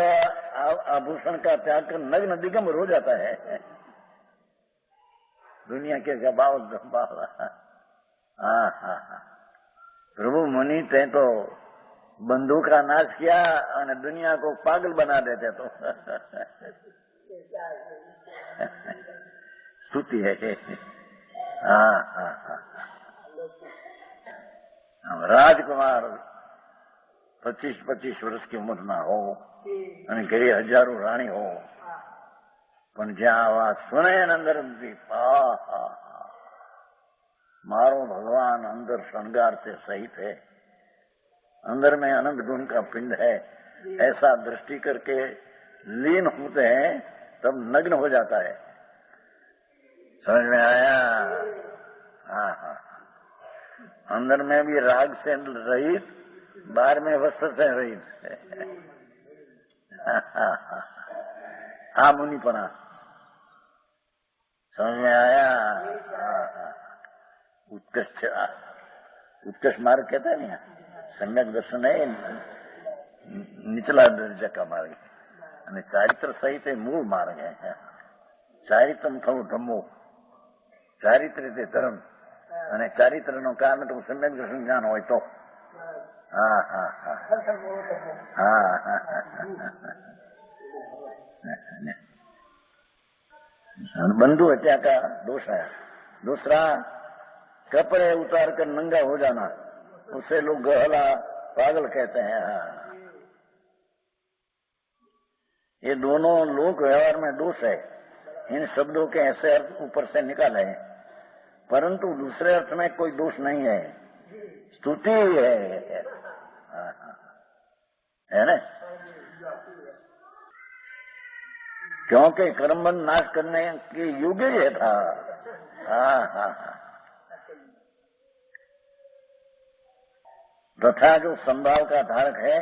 [SPEAKER 1] आभूषण का त्याग कर नग्न दिगंबर हो जाता है। दुनिया के गबाव प्रभु मुनि ते तो बंधु का नाश किया और दुनिया को पागल बना देते तो स्तुति है। राजकुमार 25-25 વર્ષ की उम्र ना हो અને ઘરે હજારો રાણી हो, પણ જ્યાં આવા સુને અંદર मारो भगवान अंदर श्रृंगार से सहित है, अंदर में अनंत गुण का पिंड है, ऐसा दृष्टि करके लीन होते हैं तब नग्न हो जाता है। समझ में आया? हाँ, अंदर में भी राग से रहित, बाहर में वस्त्र से रहित। हाँ मुनिपना, समझ में आया? उत्कृष्ट मार्ग कहता है ना, सम्यक दर्शन है निचला दर्जा का मार्ग है, चारित्र सहित मूल मार्ग है। चारित्रम थવું ધમ્મો, ચારિત્ર તે ધર્મ, અને ચારિત્રનો કારણ તો સમ્યક દર્શન જ્ઞાન હોય તો। बंधु हत्या का दोष है। दूसरा, कपड़े उतार कर नंगा हो जाना, उसे लोग गहला पागल कहते हैं। ये दोनों लोक व्यवहार में दोष है। इन शब्दों के ऐसे अर्थ ऊपर से निकाले हैं, परंतु दूसरे अर्थ में कोई दोष नहीं है, स्तुति है ना। क्योंकि कर्मबंध नाश करने के योग्य ये था। तथा जो संभाव का धारक है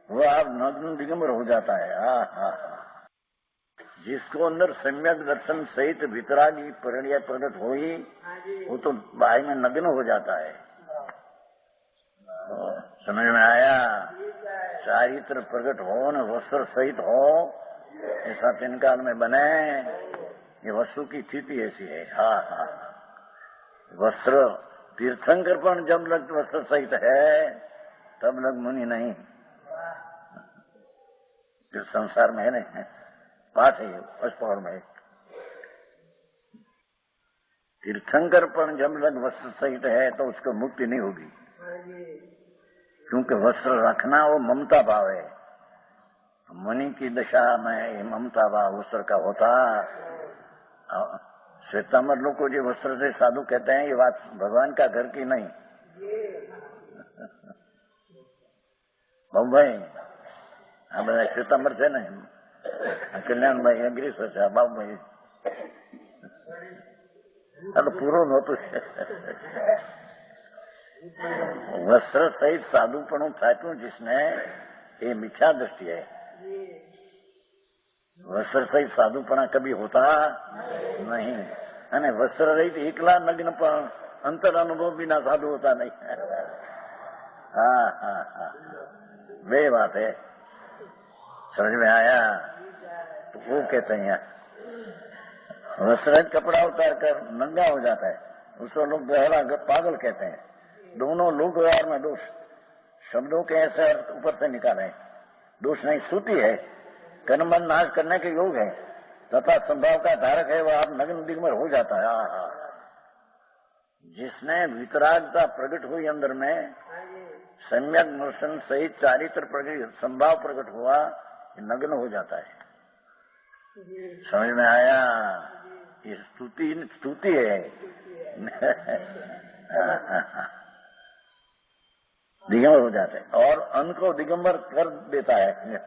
[SPEAKER 1] वह आप नग्न दिगंबर हो जाता है। जिसको अंदर सम्यक दर्शन सहित वितरागी परिणय प्रकट हो ही, वो तो बाहर में नग्न हो जाता है। समझ में आया? चारित्र प्रकट हो न वस्त्र सहित हो, ऐसा तीन काल में बने, ये वस्तु की स्थिति ऐसी है। वस्त्र तीर्थंकर पण जब लग वस्त्र सहित है तब लग मुनि नहीं। फिर संसार में है नहीं, पाठ है अष्टपहर में। तीर्थंकर पण जब लग वस्त्र सहित है तो उसको मुक्ति नहीं होगी, क्योंकि वस्त्र रखना वो ममता भाव है। मुनि की दशा में ये ममता भाव वस्त्र का होता। श्वेतांबर लोग को जो वस्त्र से साधु कहते हैं, ये बात भगवान का घर की नहीं। बाबू भाई, આ બધા શ્વેતાંબર છે ને, કલ્યાણભાઈ એગ્રી છે, બાબુભાઈ આ તો પૂરો નહોતું। वस्त्र सहित साधुपणु थाप्યું जिसने, ये मिथ्या दृष्टि है। वस्त्र सहित साधुपणा कभी होता नहीं, અને વસ્ત્ર રહિત એકલા નગ્ન પણ અંતર અનુભવ बिना साधु होता नहीं। वे बात है। समझ में आया? तो वो कहते हैं वस्त्र कपड़ा उतार कर नंगा हो जाता है, उसको लोग गहरा पागल कहते हैं। दोनों लोक व्यवहार में दोष, शब्दों के ऐसे अर्थ ऊपर से निकाले, दोष नहीं, स्तुति है। कर्मबंध नाश करने के योग है तथा संभाव का धारक है, वह आप नग्न दिगंबर हो जाता है। जिसने वितरागता प्रकट हुई अंदर में, सम्यक दर्शन सहित चारित्र प्रकट संभाव प्रकट हुआ, नग्न हो जाता है। समझ में आया? ये स्तुति है। दिगंबर हो जाते हैं और अन्न को दिगंबर कर देता है।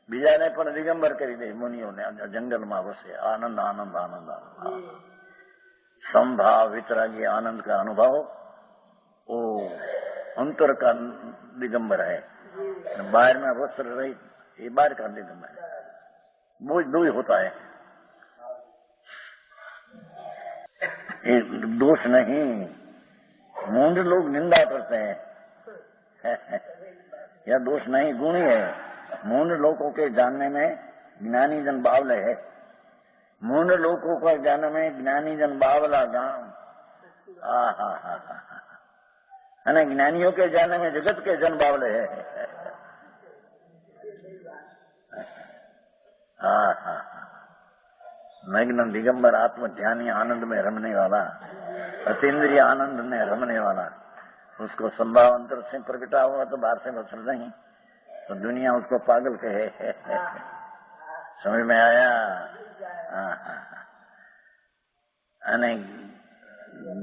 [SPEAKER 1] બીજાને પણ દિગંબર કરી દે. મુનિઓને જંગલમાં વસે આનંદ આનંદ આનંદ आनंद। संभाव वितरागी आनंद का अनुभव वो अंतर का दिगंबर है। बाहर में वस्त्र रहित ये बाहर का दिगंबर है। बोझ दो ही होता है। ये दोष नहीं, मूंड लोग निंदा करते हैं यह दोष नहीं, गुण ही है। मूंड लोगों के जानने में ज्ञानी जन बावले है। मूंड लोगों को जानने में ज्ञानी जन बावला गांव। अने ज्ञानियों के जानने में जगत के जन बावले है। नग्न दिगंबर आत्म ध्यानी आनंद में रमने वाला, अतीन्द्रिय आनंद में रमने वाला, उसको संभाव अंतर से प्रगटा हुआ तो बाहर से बसर नहीं, तो दुनिया उसको पागल कहे। समझ में आया? अने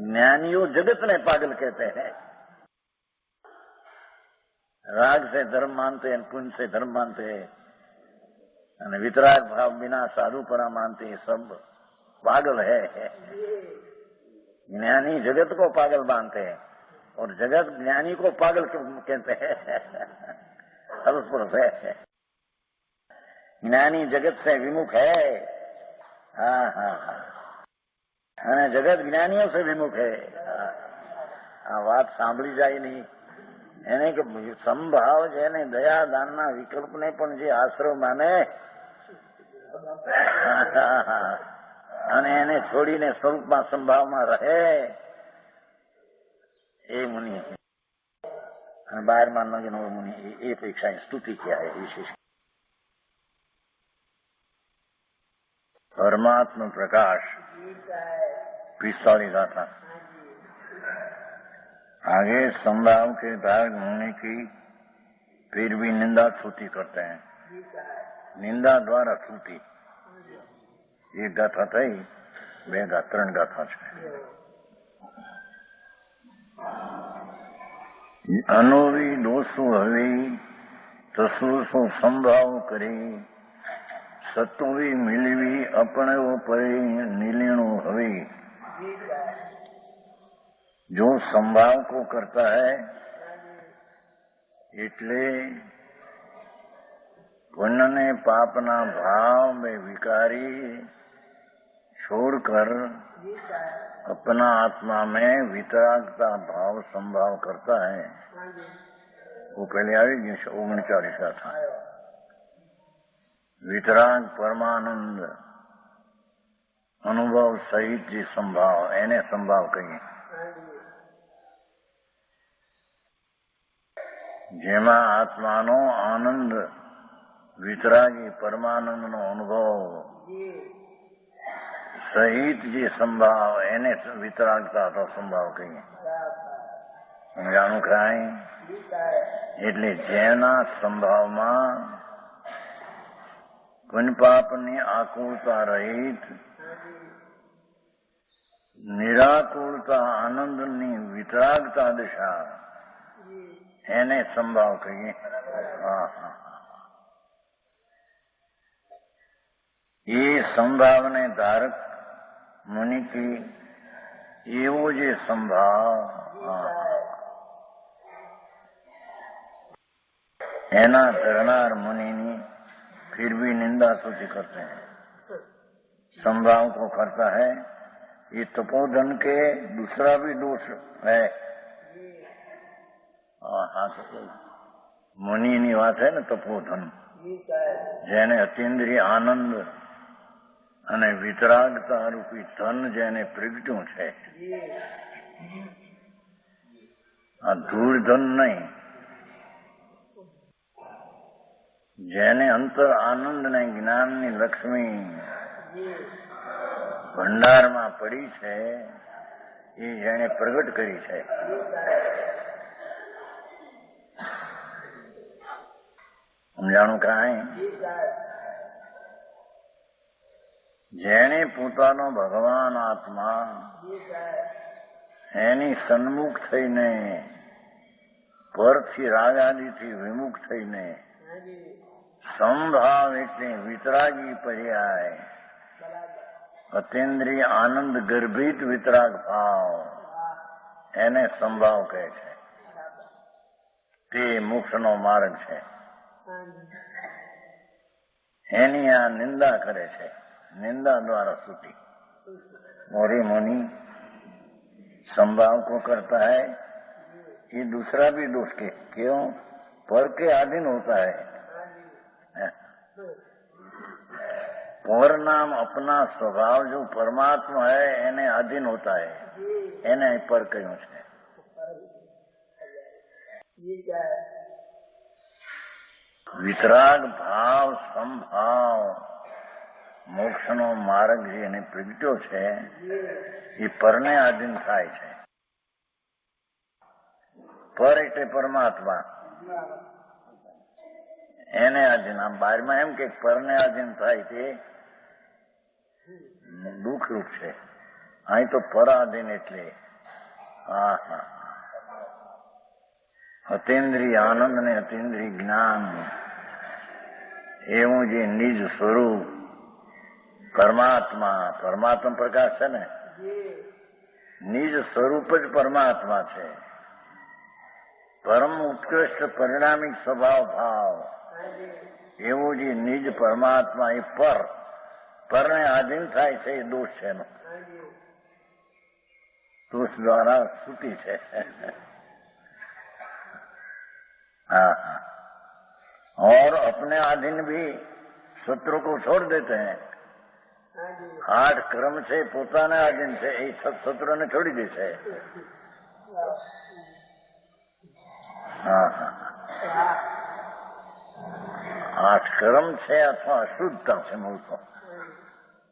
[SPEAKER 1] ज्ञानियों जगत ने पागल कहते हैं। राग से धर्म मानते हैं, पुण्य से धर्म मानते हैं, अने वितराग भाव बिना साधुपना मानते हैं, सब पागल है। ज्ञानी जगत को पागल मानते हैं और जगत ज्ञानी को पागल कहते हैं। है ज्ञानी जगत से विमुख है। અને જગત જ્ઞાનીઓ से વિમુખ है। આ વાત સાંભળી જાય નહીં એને કે સંભાવ છે ને દયાદાનના વિકલ્પને પણ જે આશરો માને અને એને છોડીને સ્વરૂપમાં સંભાવમાં રહે એ મુનિ છે। અને 12મા નગનો મુનિ એ અપેક્ષા સ્તુતિ क्या है विशेष। परमात्मा प्रकाश 45 गाथा। आगे संभाव के धारक होने की फिर भी निंदा स्तुति करते हैं। निंदा द्वारा स्तुति एक गाथा थी, 3 गाथा है। अनोवी दोषो हवी तसुसो संभाव करी सत्वी मिलवी अपने वो परी नीलीणु हवी। जो संभाव को करता है એટલે पुण्य ने पापना भाव में विकारी छोड़कर अपना आत्मा में वितरागता भाव संभाव करता है। वो पहले आई 39 था। वितराग परमानंद अनुभव सहित जी संभाव एने संभाव कही। जेमा आत्मानो आनंद वितरागी परमानंद नो अनुभव सहित जी संभाव एने वितरागता तो संभाव कही। समझाणु खाई એટલે જેના સંભાવમાં પુણ્ય પાપની આકુળતા રહિત નિરાકુળતા આનંદની વિતરાગતા દિશા એને સંભાવ કહીએ। ये संभावने धारक मुनि की एवो जे संभाव एना धरनार मुनि फिर भी निंदा स्तुति करते हैं। संभाव को करता है ये तपोधन के दूसरा भी दोष है। मुनि ની વાત है ना तपोधन જેને અતિન્દ્રિય આનંદ અને વિતરાગતા રૂપી ધન જેને પ્રગટ્યું છે આ ધૂળ ધન નહીં। જેને અંતર આનંદ ને જ્ઞાન ની લક્ષ્મી ભંડારમાં પડી છે એ જેને પ્રગટ કરી છે। સમજાણું કાંઈ? જેને પોતાનો ભગવાન આત્મા એની સન્મુખ થઈને પરથી રાગ આદિથી વિમુખ થઈને સમભાવ એટલે વિતરાગી પર્યાય, અતિન્દ્રિય આનંદ ગર્ભિત વિતરાગ ભાવ, એને સંભાવ કહે છે. તે મોક્ષનો માર્ગ છે. એની આ નિંદા કરે છે. निंदा द्वारा स्तुति. मोरी मुनि संभाव को करता है, ये दूसरा भी दोष के क्यों? पर के अधीन होता है. पर नाम अपना स्वभाव जो परमात्मा है एने अधीन होता है, एने पर क्यों है? वितराग भाव संभाव મોક્ષનો માર્ગ જેને પ્રગટ્યો છે એ પરને આધીન થાય છે. પર એટલે પરમાત્મા, એને આધીન. આમ બારમાં એમ કે પરને આધીન થાય તે દુઃખરૂપ છે. અહીં તો પરાધીન એટલે અતિન્દ્રિય આનંદ ને અતિન્દ્રિય જ્ઞાન એવું જે નિજ સ્વરૂપ પરમાત્મા, પરમાત્મા પ્રકાશ છે ને, નિજ સ્વરૂપ જ પરમાત્મા છે. પરમ ઉત્કૃષ્ટ પરિણામિક સ્વભાવ ભાવ એવું જે નિજ પરમાત્મા એ પરને આધીન થાય છે એ દોષ છે એનો. દોષ દ્વારા સ્તુતિ છે. हाँ, और अपने अधीन भी शत्रु को छोड़ देते हैं. 8 कर्म છે પોતાના અધીન છે, એ શત્રુને છોડી દે છે. હા, 8 કર્મ છે અથવા અશુદ્ધતા છે.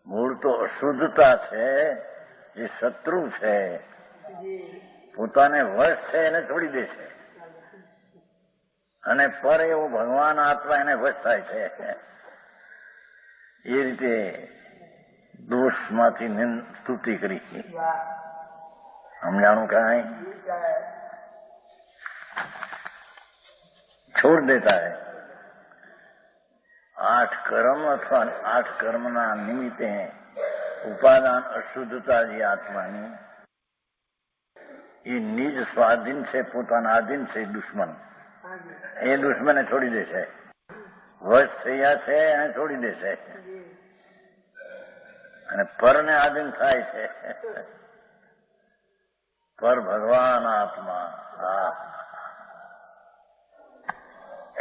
[SPEAKER 1] મૂળ તો અશુદ્ધતા છે, એ શત્રુ છે, પોતાને વશ છે એને છોડી દે છે. અને પર એવો ભગવાન આત્મા એને વશ થાય છે. એ રીતે દોષમાંથી સ્તુતિ કરી. સમજાણું કાંઈ? छोड़ देता है. 8 कर्म अथवा 8 कर्मના નિમિત્તે ઉપાદાન અશુદ્ધતા જે આત્માની એ નિજ સ્વાધીન છે, પોતાના આધીન છે. દુશ્મન એ દુશ્મને છોડી દે છે. વશ થયા છે એને છોડી દે છે અને પરને આધીન થાય છે. પર ભગવાન આત્મા,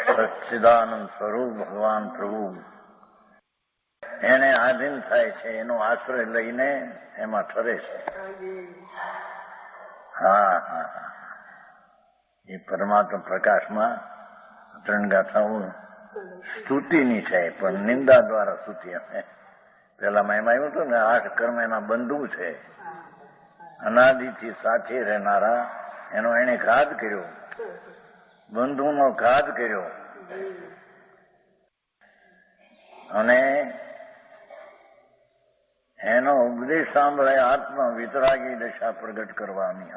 [SPEAKER 1] સચ્ચિદાનંદ સ્વરૂપ ભગવાન પ્રભુ એને આધીન થાય છે. એનો આશ્રય લઈને એમાં ઠરે છે. હા, એ પરમાત્મા પ્રકાશમાં 3 ગાથાઓ સ્તુતિની છે, પણ નિંદા દ્વારા સ્તુતિ. પેલામાં એમાં આવ્યું હતું ને, 8 કર્મ એના બંધુ છે, અનાદિથી સાથે રહેનારા. એનો એને ઘાત કર્યો, બંધુનો ઘાત કર્યો અને એનો ઉપદેશ સાંભળે આત્મા વિતરાગી દશા પ્રગટ કરવાની.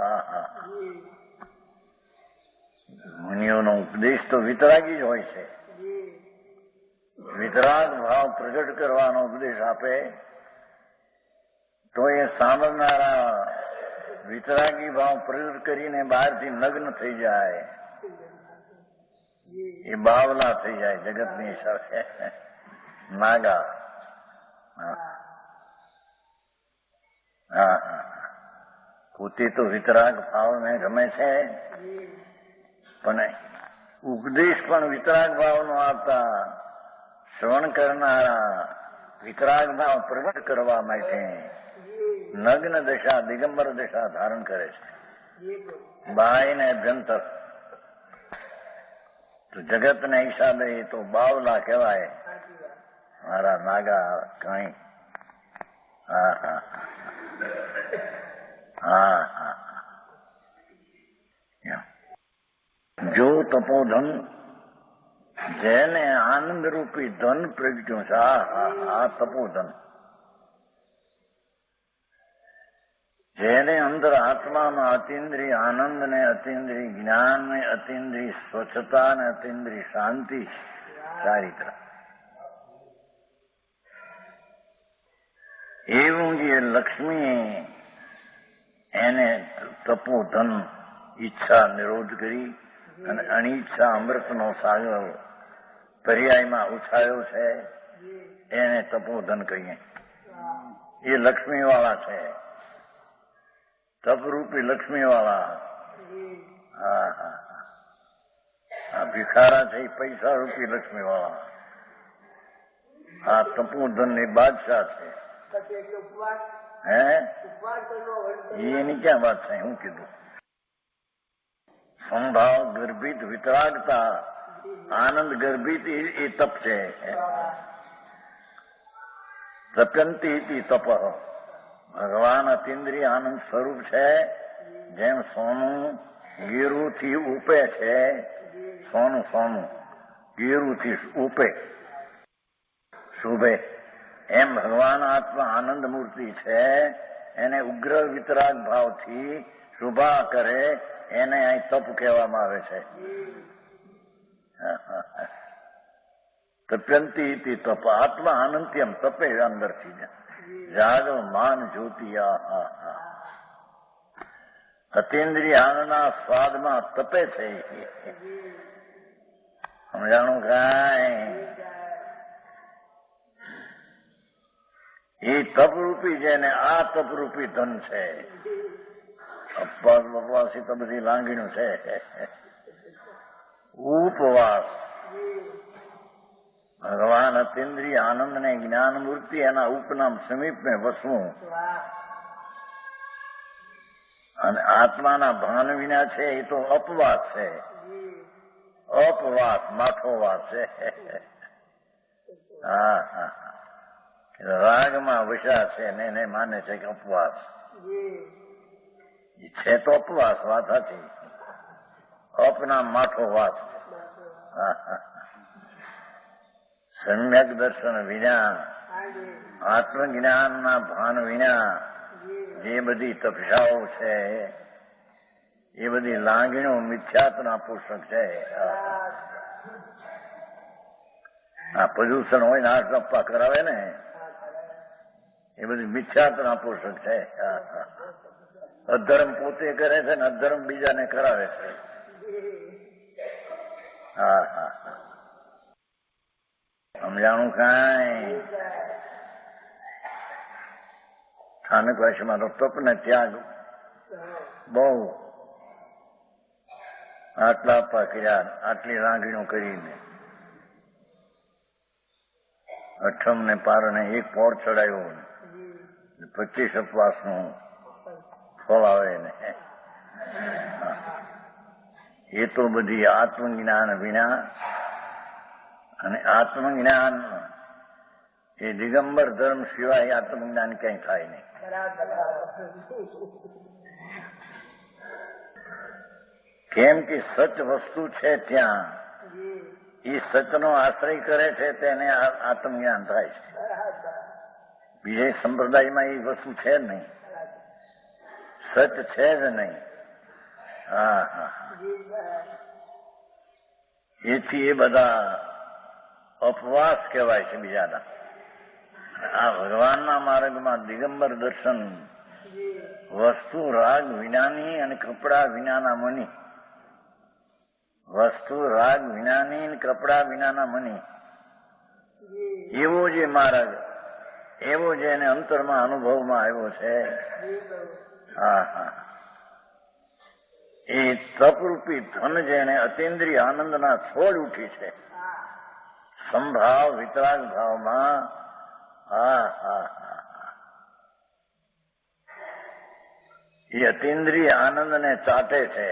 [SPEAKER 1] મુનિઓનો ઉપદેશ તો વિતરાગી જ હોય છે. વિતરાગ ભાવ પ્રગટ કરવાનો ઉપદેશ આપે તો એ સાંભળનારા વિતરાગી ભાવ પ્રગટ કરીને બહારથી નગ્ન થઈ જાય, એ બાવલા થઈ જાય જગતની સાથે નાગા. પોતે તો વિતરાગ ભાવને ગમે છે, પણ ઉપદેશ પણ વિતરાગ ભાવનો આપતા શ્રવણ કરનારા વિતરાગ ભાવ પ્રગટ કરવા માટે નગ્ન દશા, દિગંબર દશા ધારણ કરે છે, બાહ્ય ને અભ્યંતર. તો જગતને હિસાબે એ તો બાવલા કહેવાય, મારા નાગા કઈ. જો તપોધન જેને આનંદ રૂપી ધન પ્રગટ્યું છે, આ તપોધન, જેને અંદર આત્મામાં અતિન્દ્રિય આનંદ ને અતિન્દ્રિય જ્ઞાન ને અતિન્દ્રિય સ્વચ્છતા ને અતિન્દ્રિય શાંતિ ચારિત્ર. એવું જે લક્ષ્મી એને તપોધન ઈચ્છા નિરોધ કરી અને અનિચ્છા અમૃતનો સાગર પર્યાયમાં ઉછાળ્યો છે એને તપોધન કહીએ. એ લક્ષ્મી વાળા છે, તપરૂપી લક્ષ્મી વાળા. હા હા, આ ભિખારા છે એ પૈસા રૂપી લક્ષ્મી વાળા. આ તપોધન ની બાદશાહ છે. હે, એની ક્યાં વાત છે? હું કીધું સંભાવ ગર્ભિત વિતરાગતા, આનંદ ગર્ભિત એ તપ છે. તપ્યંતી તપ. ભગવાન અતિન્દ્રિય આનંદ સ્વરૂપ છે. જેમ સોનું ગીરુથી ઉપે છે, સોનું ગીરુથી ઉપે શુભે, એમ ભગવાન આત્મા આનંદ મૂર્તિ છે. એને ઉગ્ર વિતરાગ ભાવથી શુભા કરે એને અહીં તપ કહેવામાં આવે છે. તપ્યંતી તપ આત્મા આનંત્યમ, તપે અંદરથી જાગો માન જ્યોતિ. અતિન્દ્રિય આનંદના સ્વાદમાં તપે છે. સમજાણું કાંઈ? એ તપરૂપી છે ને આ તપરૂપી ધન છે. અપવાસ બપવાસી તો બધી લાંગીનું છે. ઉપવાસ ભગવાન અતિન્દ્રિય આનંદ ને જ્ઞાન મૂર્તિ એના ઉપનામ સમીપ ને વસવું અને આત્માના ભાન વિના છે એ તો અપવાસ છે. અપવાસ માઠો વાત છે. હા હા, રાગમાં વશા છે ને એને માને છે કે અપવાસ છે. તો અપવાસ વાત હતી. અપના માઠો વાત. સમ્યક દર્શન વિના, આત્મજ્ઞાનના ભાન વિના જે બધી તપસ્યાઓ છે એ બધી લાગણીઓ મિથ્યાત્વના પોષક છે. આ પ્રદૂષણ હોય ને આ ટપ્પા કરાવે ને એ બધી મિથ્યાત્વના પોષક છે. અધર્મ પોતે કરે છે ને અધર્મ બીજાને કરાવે છે. હા હા, સમજાણું કાંઈ? સ્થાનિક ભાષામાં તો તપ ને ત્યાગ બહુ આટલા આપવા કર્યા, આટલી લાગણીઓ કરીને અઠમ ને પારણે એક પોર ચડાયો, 25 ઉપવાસનું ફળ આવે ને એ તો બધી આત્મજ્ઞાન વિના. અને આત્મજ્ઞાન એ દિગંબર ધર્મ સિવાય આત્મજ્ઞાન ક્યાંય થાય નહીં. કેમ કે સચ વસ્તુ છે ત્યાં એ સચનો આશ્રય કરે છે તેને આત્મજ્ઞાન થાય છે. બીજા સંપ્રદાયમાં એ વસ્તુ છે જ નહીં, સચ છે જ નહીં. હા હા, એથી એ બધા અપવાસ કહેવાય છે બીજાના. આ ભગવાનના માર્ગમાં દિગંબર દર્શન વસ્તુ રાગ વિનાની અને કપડા વિનાના મની, વસ્તુ રાગ વિનાની અને કપડા વિનાના મની, એવો જે માર્ગ, એવો જેને અંતરમાં અનુભવમાં આવ્યો છે. હા હા, એ તપરૂપી ધન જેને અતિન્દ્રિય આનંદના છોડ ઉઠી છે સંભાવ વિતરાગ ભાવમાં. હા હા, એ અતિન્દ્રિય આનંદને ચાટે છે.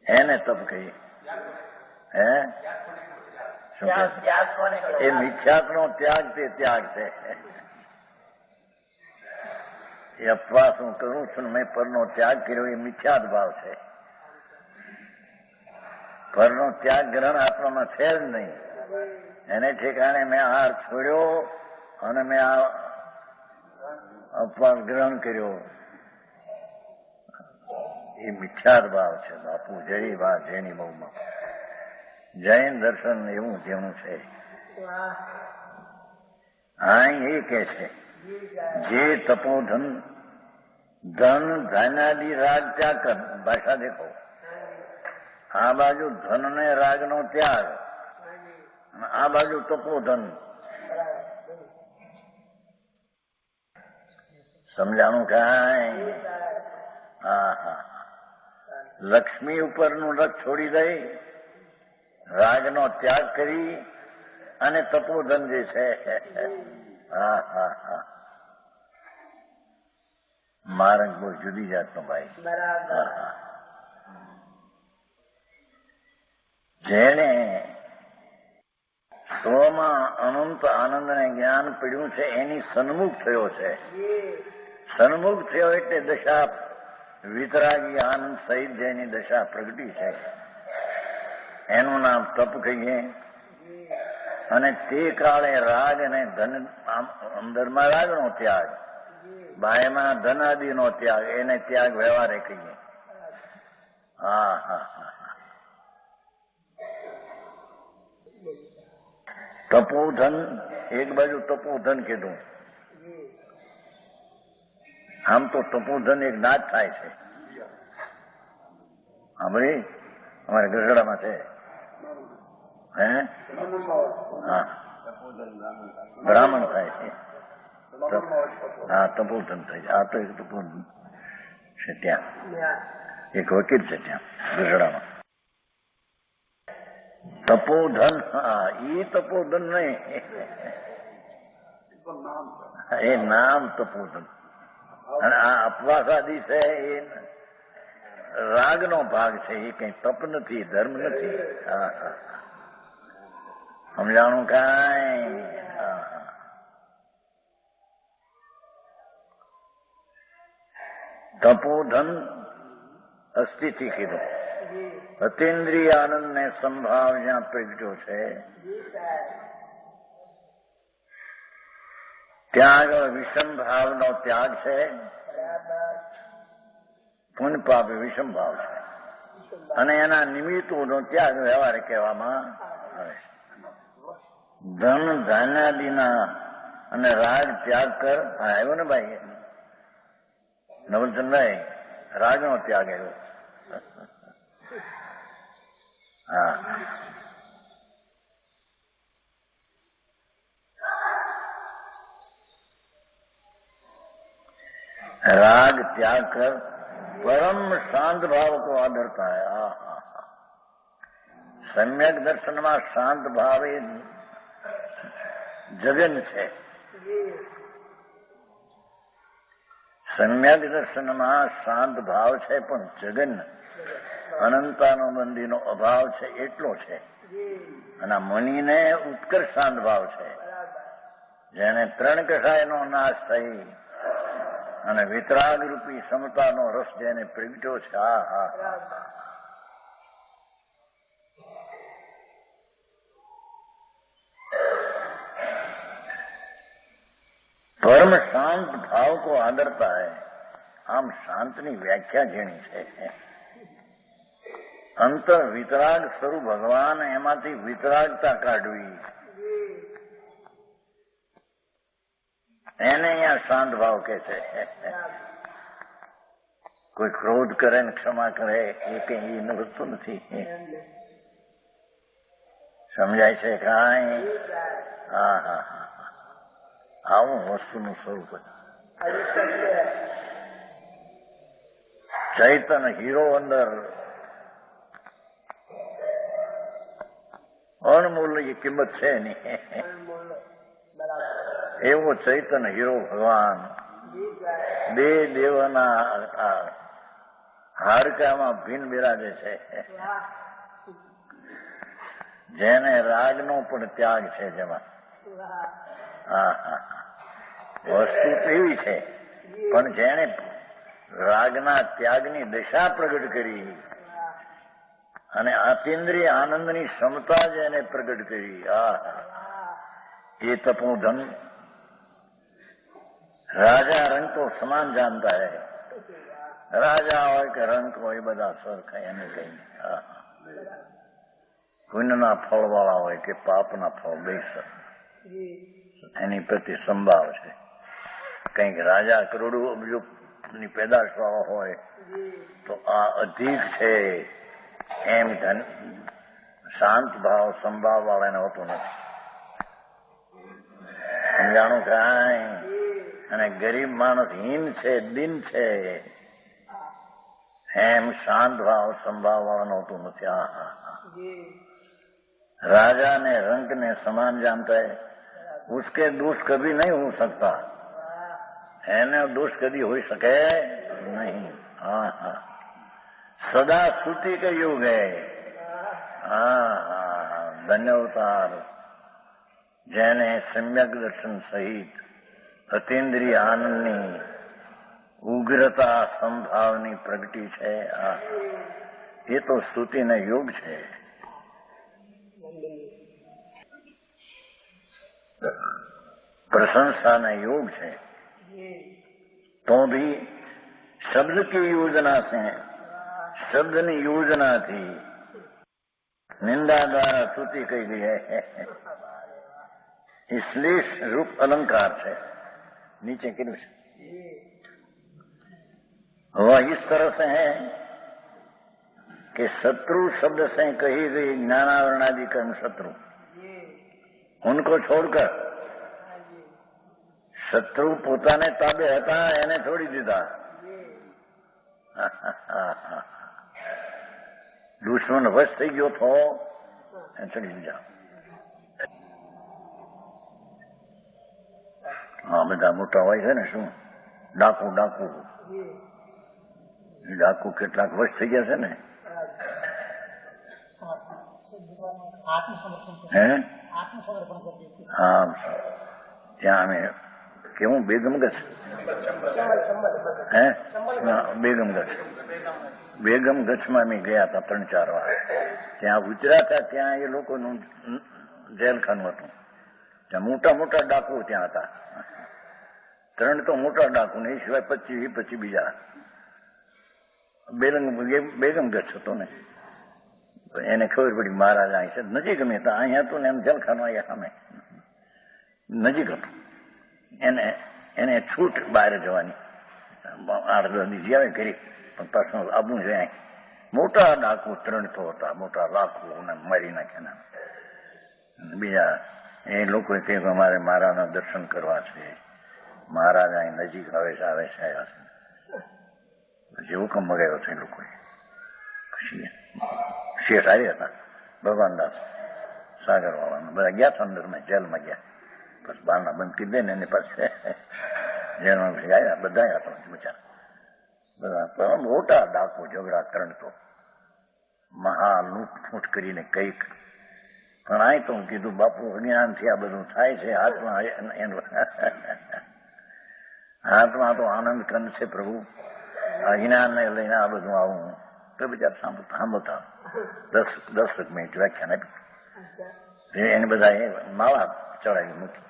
[SPEAKER 1] એને તપ કહી. હે, એ મિથ્યાત્વનો ત્યાગ તે ત્યાગ છે. એ અપવાસ હું કરું છું મેં પરનો ત્યાગ કર્યો એ મિથ્યાત ભાવ છે. પરનો ત્યાગ ગ્રહણ આત્મામાં છે જ નહીં. એને ઠેકાણે મેં આહાર છોડ્યો અને મેં આ અપવાસ ગ્રહણ કર્યો એ મિથ્યાર ભાવ છે બાપુ. જય વાત જેની બહુમાં જૈન દર્શન એવું જેવું છે. હા એ કે છે જે તપોધન ધન ધાન્યાદિ રાગ ત્યાગ કર. ભાષા દેખો, આ બાજુ ધન ને રાગ નો ત્યાગ, આ બાજુ તપોધન. સમજાણું કાંઈ? હા હા. લક્ષ્મી ઉપરનું રથ છોડી દઈ, રાગનો ત્યાગ કરી અને તપોધન જે છે, હા હા હા, માર્ગ બહુ જુદી જાતનો ભાઈ. જેને સ્વમાં અનંત આનંદ ને જ્ઞાન પીડ્યું છે એની સન્મુખ થયો છે. સન્મુખ થયો એટલે દશા વિતરાગી આનંદ સહિત જેની દશા પ્રગટી છે એનું નામ તપ કહીએ. અને તે કાળે રાગ અને ધન, અંદરમાં રાગનો ત્યાગ, બાયમાં ધન આદિનો ત્યાગ, એને ત્યાગ વ્યવહારે કહીએ. હા હા હા. તપોધન, એક બાજુ તપોધન કીધું. આમ તો તપોધન એક નાદ થાય છે. સાંભળી, અમારે ગઢડામાં છે. હે? હા, બ્રાહ્મણ થાય છે. હા, તપોધન થાય છે. આ તો એક તપોધન છે ત્યાં, એક વકીલ છે ત્યાં ગઢડામાં. તપોધન, હા, એ તપોધન નહીં, એ નામ તપોધન. અને આ અપવાસ આદિ છે એ રાગનો ભાગ છે, એ કઈ તપ નથી, ધર્મ નથી. હા હા, સમજાણું કાંઈ? હા હા. તપોધન અસ્થિતિ કીધું. અતિન્દ્રિય આનંદ ને સંભાવ જ્યાં પ્રગટ્યો છે ત્યાં આગળ વિષમ ભાવનો ત્યાગ છે. પુણ્ય પાપ વિષમ ભાવ છે અને એના નિમિત્તોનો ત્યાગ વ્યવહાર કહેવામાં આવે છે. ધન ધાન્યાદિના અને રાગ ત્યાગ કર. આવ્યો ને ભાઈ નવલચંદભાઈ, રાગનો ત્યાગ આવ્યો. હા, राग त्याग कर परम शांत भाव को आदरता है. सम्यक दर्शन में शांत भाव એ જગન છે. સમ્યક દર્શનમાં શાંત ભાવ છે પણ જગન અનંતાનો બંધીનો અભાવ છે એટલો છે. અને મનીને ઉત્કર્ષ શાંત ભાવ છે જેને ત્રણ કષાયનો નાશ થઈ અને વિતરાગ રૂપી સમતાનો રસ જેને પ્રગટ્યો છે. હા હા, परम शांत भाव को आदरता है. આમ શાંતની વ્યાખ્યા જેની છે અંતર વિતરાગ સ્વરૂપ ભગવાન, એમાંથી વિતરાગતા કાઢવી, એને અહીંયા શાંત ભાવ કે છે. કોઈ ક્રોધ કરે ને ક્ષમા કરે એ કઈ એનું વસ્તુ નથી. સમજાય છે કાંઈ? હા હા હા, આવું વસ્તુનું સ્વરૂપ. ચૈતન હીરો અંદર અણમૂલ્ય કિંમત છે નહીં એવો ચૈતન હીરો ભગવાન બે દેવના હાડકામાં ભીન બિરાજે છે. જેને રાગનો પણ ત્યાગ છે જેમાં. હા હા, વસ્તુ એવી છે પણ જેને રાગના ત્યાગની દશા પ્રગટ કરી અને અતિન્દ્રિય આનંદની ક્ષમતા જેને પ્રગટ કરી, ये तपोधन राजा रंग तो समान जानता है. રાજા હોય કે રંક હોય બધા સરખા, એને કઈ પુણ્યના ફળ વાળા હોય કે પાપના ફળ બે એની પ્રતિ સંભાવ છે. કંઈક રાજા કરોડો અબજોની પેદાશ વાળો હોય તો આ અધિક છે એમ શાંત ભાવ સંભાવ વાળાને હોતું નથી. સમજાણું કાંઈ? અને ગરીબ માણસ હીન છે, દિન છે, એમ શાંત ભાવ સંભાવ वाला होતું નથી. राजा ने रंग ने समान जानता है, उसके दोष कभी नहीं हो सकता, એને दोष कभी हो सके नहीं. हाँ हाँ, सदा स्तुति का युग है. हाँ हाँ, धन्यवाद જેને સમ્યક દર્શન સહિત અતિન્દ્રિય આનંદની ઉગ્રતા સંભાવની પ્રગટી છે. એ તો સ્તુતિનો યોગ છે. प्रशंसा योग है. तो भी शब्द की योजना से, शब्द ની યોજનાથી નિંદા દ્વારા સ્તુતિ કહી ગઈ है. इसलिए रूप अलंकार है. नीचे किधर से वह इस तरह से है कि शत्रु शब्द से कही गई ज्ञानावरणादि कर्म शत्रु, उनको छोड़कर શત્રુ પોતાને તાબે હતા એને છોડી દીધા. દુશ્મન વશ થઈ ગયો તો એને છોડી દીધા. હા, બધા મોટા હોય છે ને, શું ડાકુ ડાકુ ડાકુ કેટલાક વશ થઈ ગયા છે ને. હે હા, ત્યાં અમે કેવું બેગમગઢ, હે બેગમગઢ, બેગમગઢમાં અમે ગયા હતા 3-4 વાર. ત્યાં ઉતર્યા હતા, ત્યાં એ લોકોનું જેલખાનું હતું. ત્યાં મોટા મોટા ડાકુ ત્યાં હતા. 3 તો મોટા ડાકુ ને એ સિવાય 25 બીજા. બેગમગઢ હતો ને, એને ખબર પડી મહારાજ અહીં છે નજીક. અમે હતા અહીંયા હતું ને એમ જેલખાનું અહીંયા સામે નજીક હતું. એને છૂટ બહાર જવાની 8-10 દિવસ આવે કરી, પણ પાછું આવવું છે. મોટા ડાકુ 3 તો હતા, મોટા લાખો મારી નાખ્યા. બીજા એ લોકો કે અમારે મહારાજના દર્શન કરવા છે, મહારાજ અહીં નજીક આવે છે આવ્યા છે. પછી હુકમ મગાવ્યો છે એ લોકોએ. શેઠ આવ્યા હતા ભગવાનદાસ સાગર વાળા, બધા ગયા હતા અંદરમાં, જેલમાં ગયા. બસ બારણા બંધ કરી દે ને એની પાસે જેલમાં પછી આવ્યા બધા હતા બચારા. બધા મોટા ડાકુ ઝઘડા 3 તો મહા લૂંટફૂંટ કરીને કઈક. પણ આ તો હું કીધું બાપુ અજ્ઞાનથી આ બધું થાય છે. હાથમાં તો આનંદ કંદ છે પ્રભુ, અજ્ઞાનને લઈને આ બધું આવું તો બિચારા સાંભળતા 10 મિનિટ વ્યાખ્યાન આપી. એને બધા માળા ચડાવી મૂકી.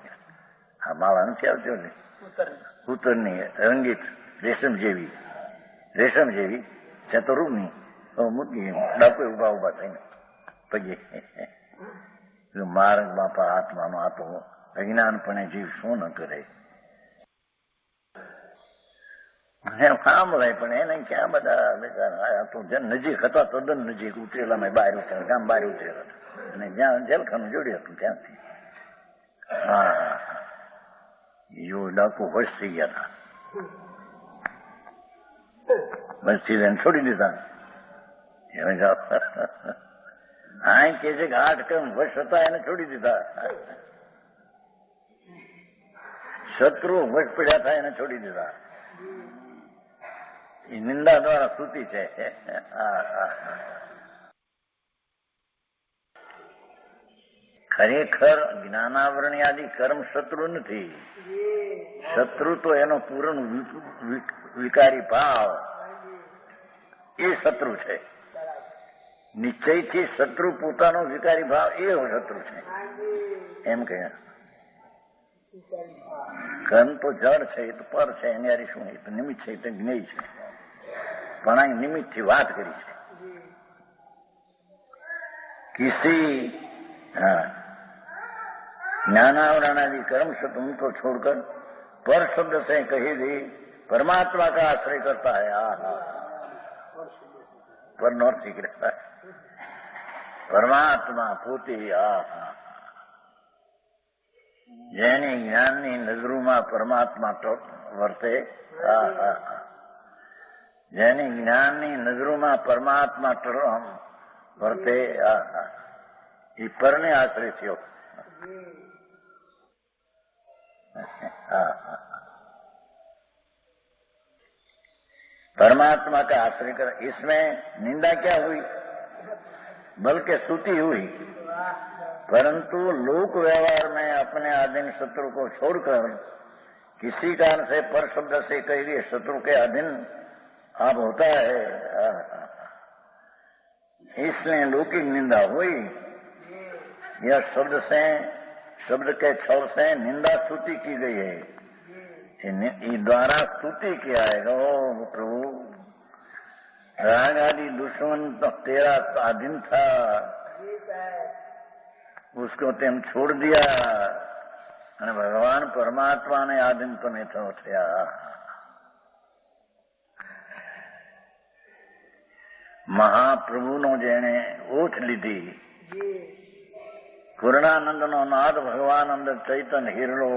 [SPEAKER 1] આ માળા નથી આવતી ને ઉત્તરની રંગીત રેશમ જેવી ચતુરૂની મૂકી. ડાકુ ઉભા ઉભા થઈને પગે માર્ગ બાપા આત્માનો આ તો અજ્ઞાનપણે જીવ શું ન કરે. સાંભળાય પણ એને ક્યાં બધા બેચારા તો નજીક હતા, તદ્દન નજીક ઉતરેલા બહાર ઉતરેલા, ગામ બહાર ઉતરેલા અને જ્યાં જેલખાનું જોડ્યું હતું ત્યાંથી. હા, યો ડાકુ વશ થઈ ગયા હતા, બસ એને છોડી દીધા. આ કે છે કે 8 કર્મ વશ હતા એને છોડી દીધા. શત્રુ વશ પડ્યા હતા એને છોડી દીધા. એ નિંદા દ્વારા સ્તુતિ છે. ખરેખર જ્ઞાનાવરણી આદિ કર્મ શત્રુ નથી. શત્રુ તો એનો પૂર્ણ વિકારી ભાવ, એ શત્રુ છે. નિશ્ચયથી શત્રુ પોતાનો વિકારી ભાવ એ શત્રુ છે એમ કહે. કર્મ તો જળ છે, એ તો પર છે, એની હારી શું, એ તો નિમિત્ત છે, એ તો જ્ઞેય છે. પણ નિમિત્તથી વાત કરી છે. किसी ज्ञानावरणादि कर्म से तुमको छोड़कर पर शब्द से कही दी परमात्मा का आश्रय करता है. पर नौर्थिक रहता है પરમાત્મા પોતે. જેની જ્ઞાનની નજરોમાં પરમાત્મા વર્તે, જેની જ્ઞાનની નજરોમાં પરમાત્મા વર્તે એ પરને આશ્રય થયો. परमात्मा का आश्रय कर. इसमें निंदा क्या हुई? बल्कि स्तुति हुई. परंतु लोक व्यवहार में अपने अधीन शत्रु को छोड़कर किसी कारण से पर शब्द से कही गए शत्रु के अधीन आप होता है, इसलिए लौकिक निंदा हुई. यह शब्द के छल से निंदा स्तुति की गई है. द्वारा स्तुति किया है. ओ प्रभु, राग आदि दुश्मन तो तेरा अधीन था, उसको तेम छोड़ दिया અને ભગવાન પરમાત્માને આધીન તમે થયા. મહાપ્રભુનો જેણે ઓથ લીધી, પૂર્ણાનંદનો નાદ ભગવાન અંદર ચૈતન હિરલો,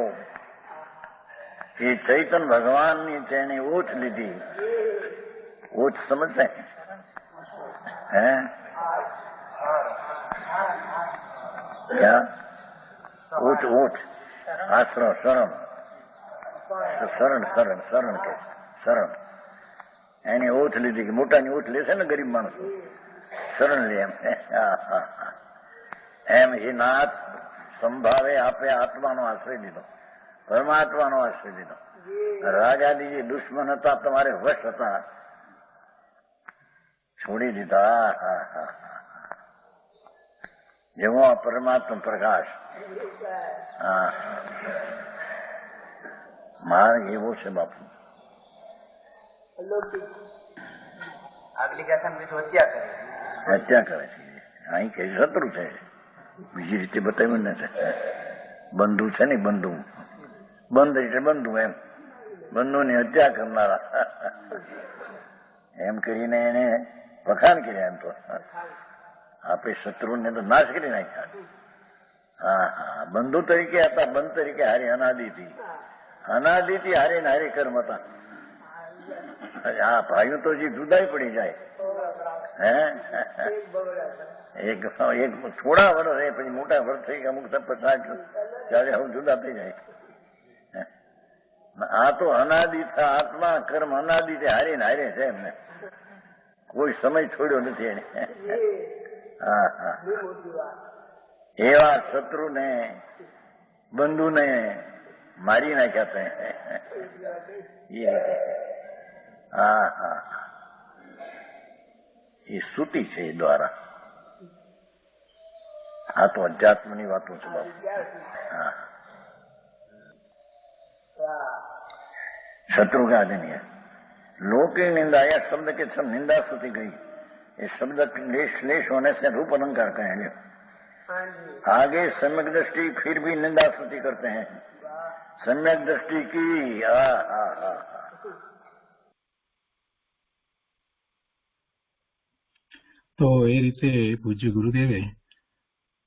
[SPEAKER 1] એ ચૈતન ભગવાનની જેણે ઓથ લીધી. ઓથ સમજે હે? क्या? ओठ ओठ आश्रय शरण शरण शरण शरण के शरण एनी ओठ लीधी. मोटानी ओठ लेશે ને ગરીબ માણસો, શરણ લે એમ એ નાથ સંભાવે આપે આત્માનો આશ્રય લીધો, પરમાત્માનો આશ્રય લીધો. રાજાદી જે દુશ્મન હતા, તમારે વશ હતા, છોડી દીધા. જેવો પરમાત્મા પ્રકાશ. માર્ગ એવો છે બાપુ.
[SPEAKER 3] આગલી ગાથામાં બીજું હત્યા કરે,
[SPEAKER 1] હત્યા કરે છે. અહીં કઈ શત્રુ છે, બીજી રીતે બતાવ્યું ને છે. બંધુ છે ને, બંધુ બંધ એટલે બંધુ, એમ બંધુની હત્યા કરનારા એમ કરીને એને વખાણ કર્યા. એમ તો આપે શત્રુને તો નાશ કરી નાખ્યા. બંધુ તરીકે હતા, બંધ તરીકે હારે અનાદિથી, અનાદિથી હારે ને હારે કર્મ હતા. હા, ભાઈઓ તો જે જુદાઈ પડી જાય હે. એક થોડા વર્ષ રહે, પછી મોટા વર્ષ થઈ ગયા, અમુક 50 ત્યારે હવે જુદા થઈ જાય. આ તો અનાદિ આત્મા કર્મ અનાદિથી હારે ને હારે છે. એમને કોઈ સમય છોડ્યો નથી એને. એવા શત્રુને બંધુને મારી નાખ્યા હતા. એ સ્તુતિ છે એ દ્વારા. આ તો અધ્યાત્મની વાતો છે બાપુ. शत्रु का आदि है. लोके निंदा, यह शब्द के सब निंदा स्तुति गई. ये शब्द श्लेष होने से रूप अलंकार कहेंगे. आगे सम्यक दृष्टि फिर भी निंदा स्तुति करते हैं. सम्यक दृष्टि की
[SPEAKER 2] તો એ રીતે પૂજ્ય ગુરુદેવે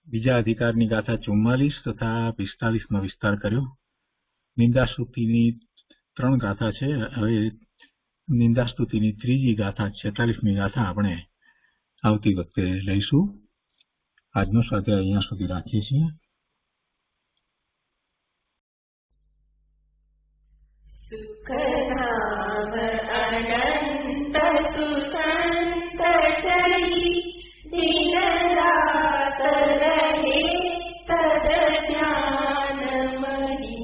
[SPEAKER 2] બીજા અધિકારની ગાથા 44 તથા 45 વિસ્તાર કર્યો. નિંદાસ્તુતિની 3 ગાથા છે. હવે નિંદાસ્તુતિની ત્રીજી ગાથા 46મી ગાથા આપણે આવતી વખતે લઈશું. આજનો સ્વાધ્યાય અહીંયા સુધી રાખીએ છીએ.
[SPEAKER 4] સુખધામ અનંત સુસંત ચરી દિન રાત રહે તદ જ્ઞાન મહી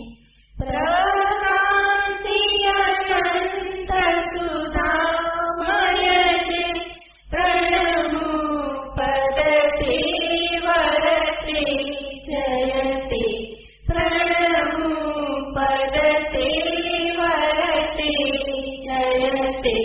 [SPEAKER 4] પ્રશાંતિ અનંત સુધામય છે પ્રણમુ પદતે વરતે જયતે પ્રણમુ પદતે वरते जयते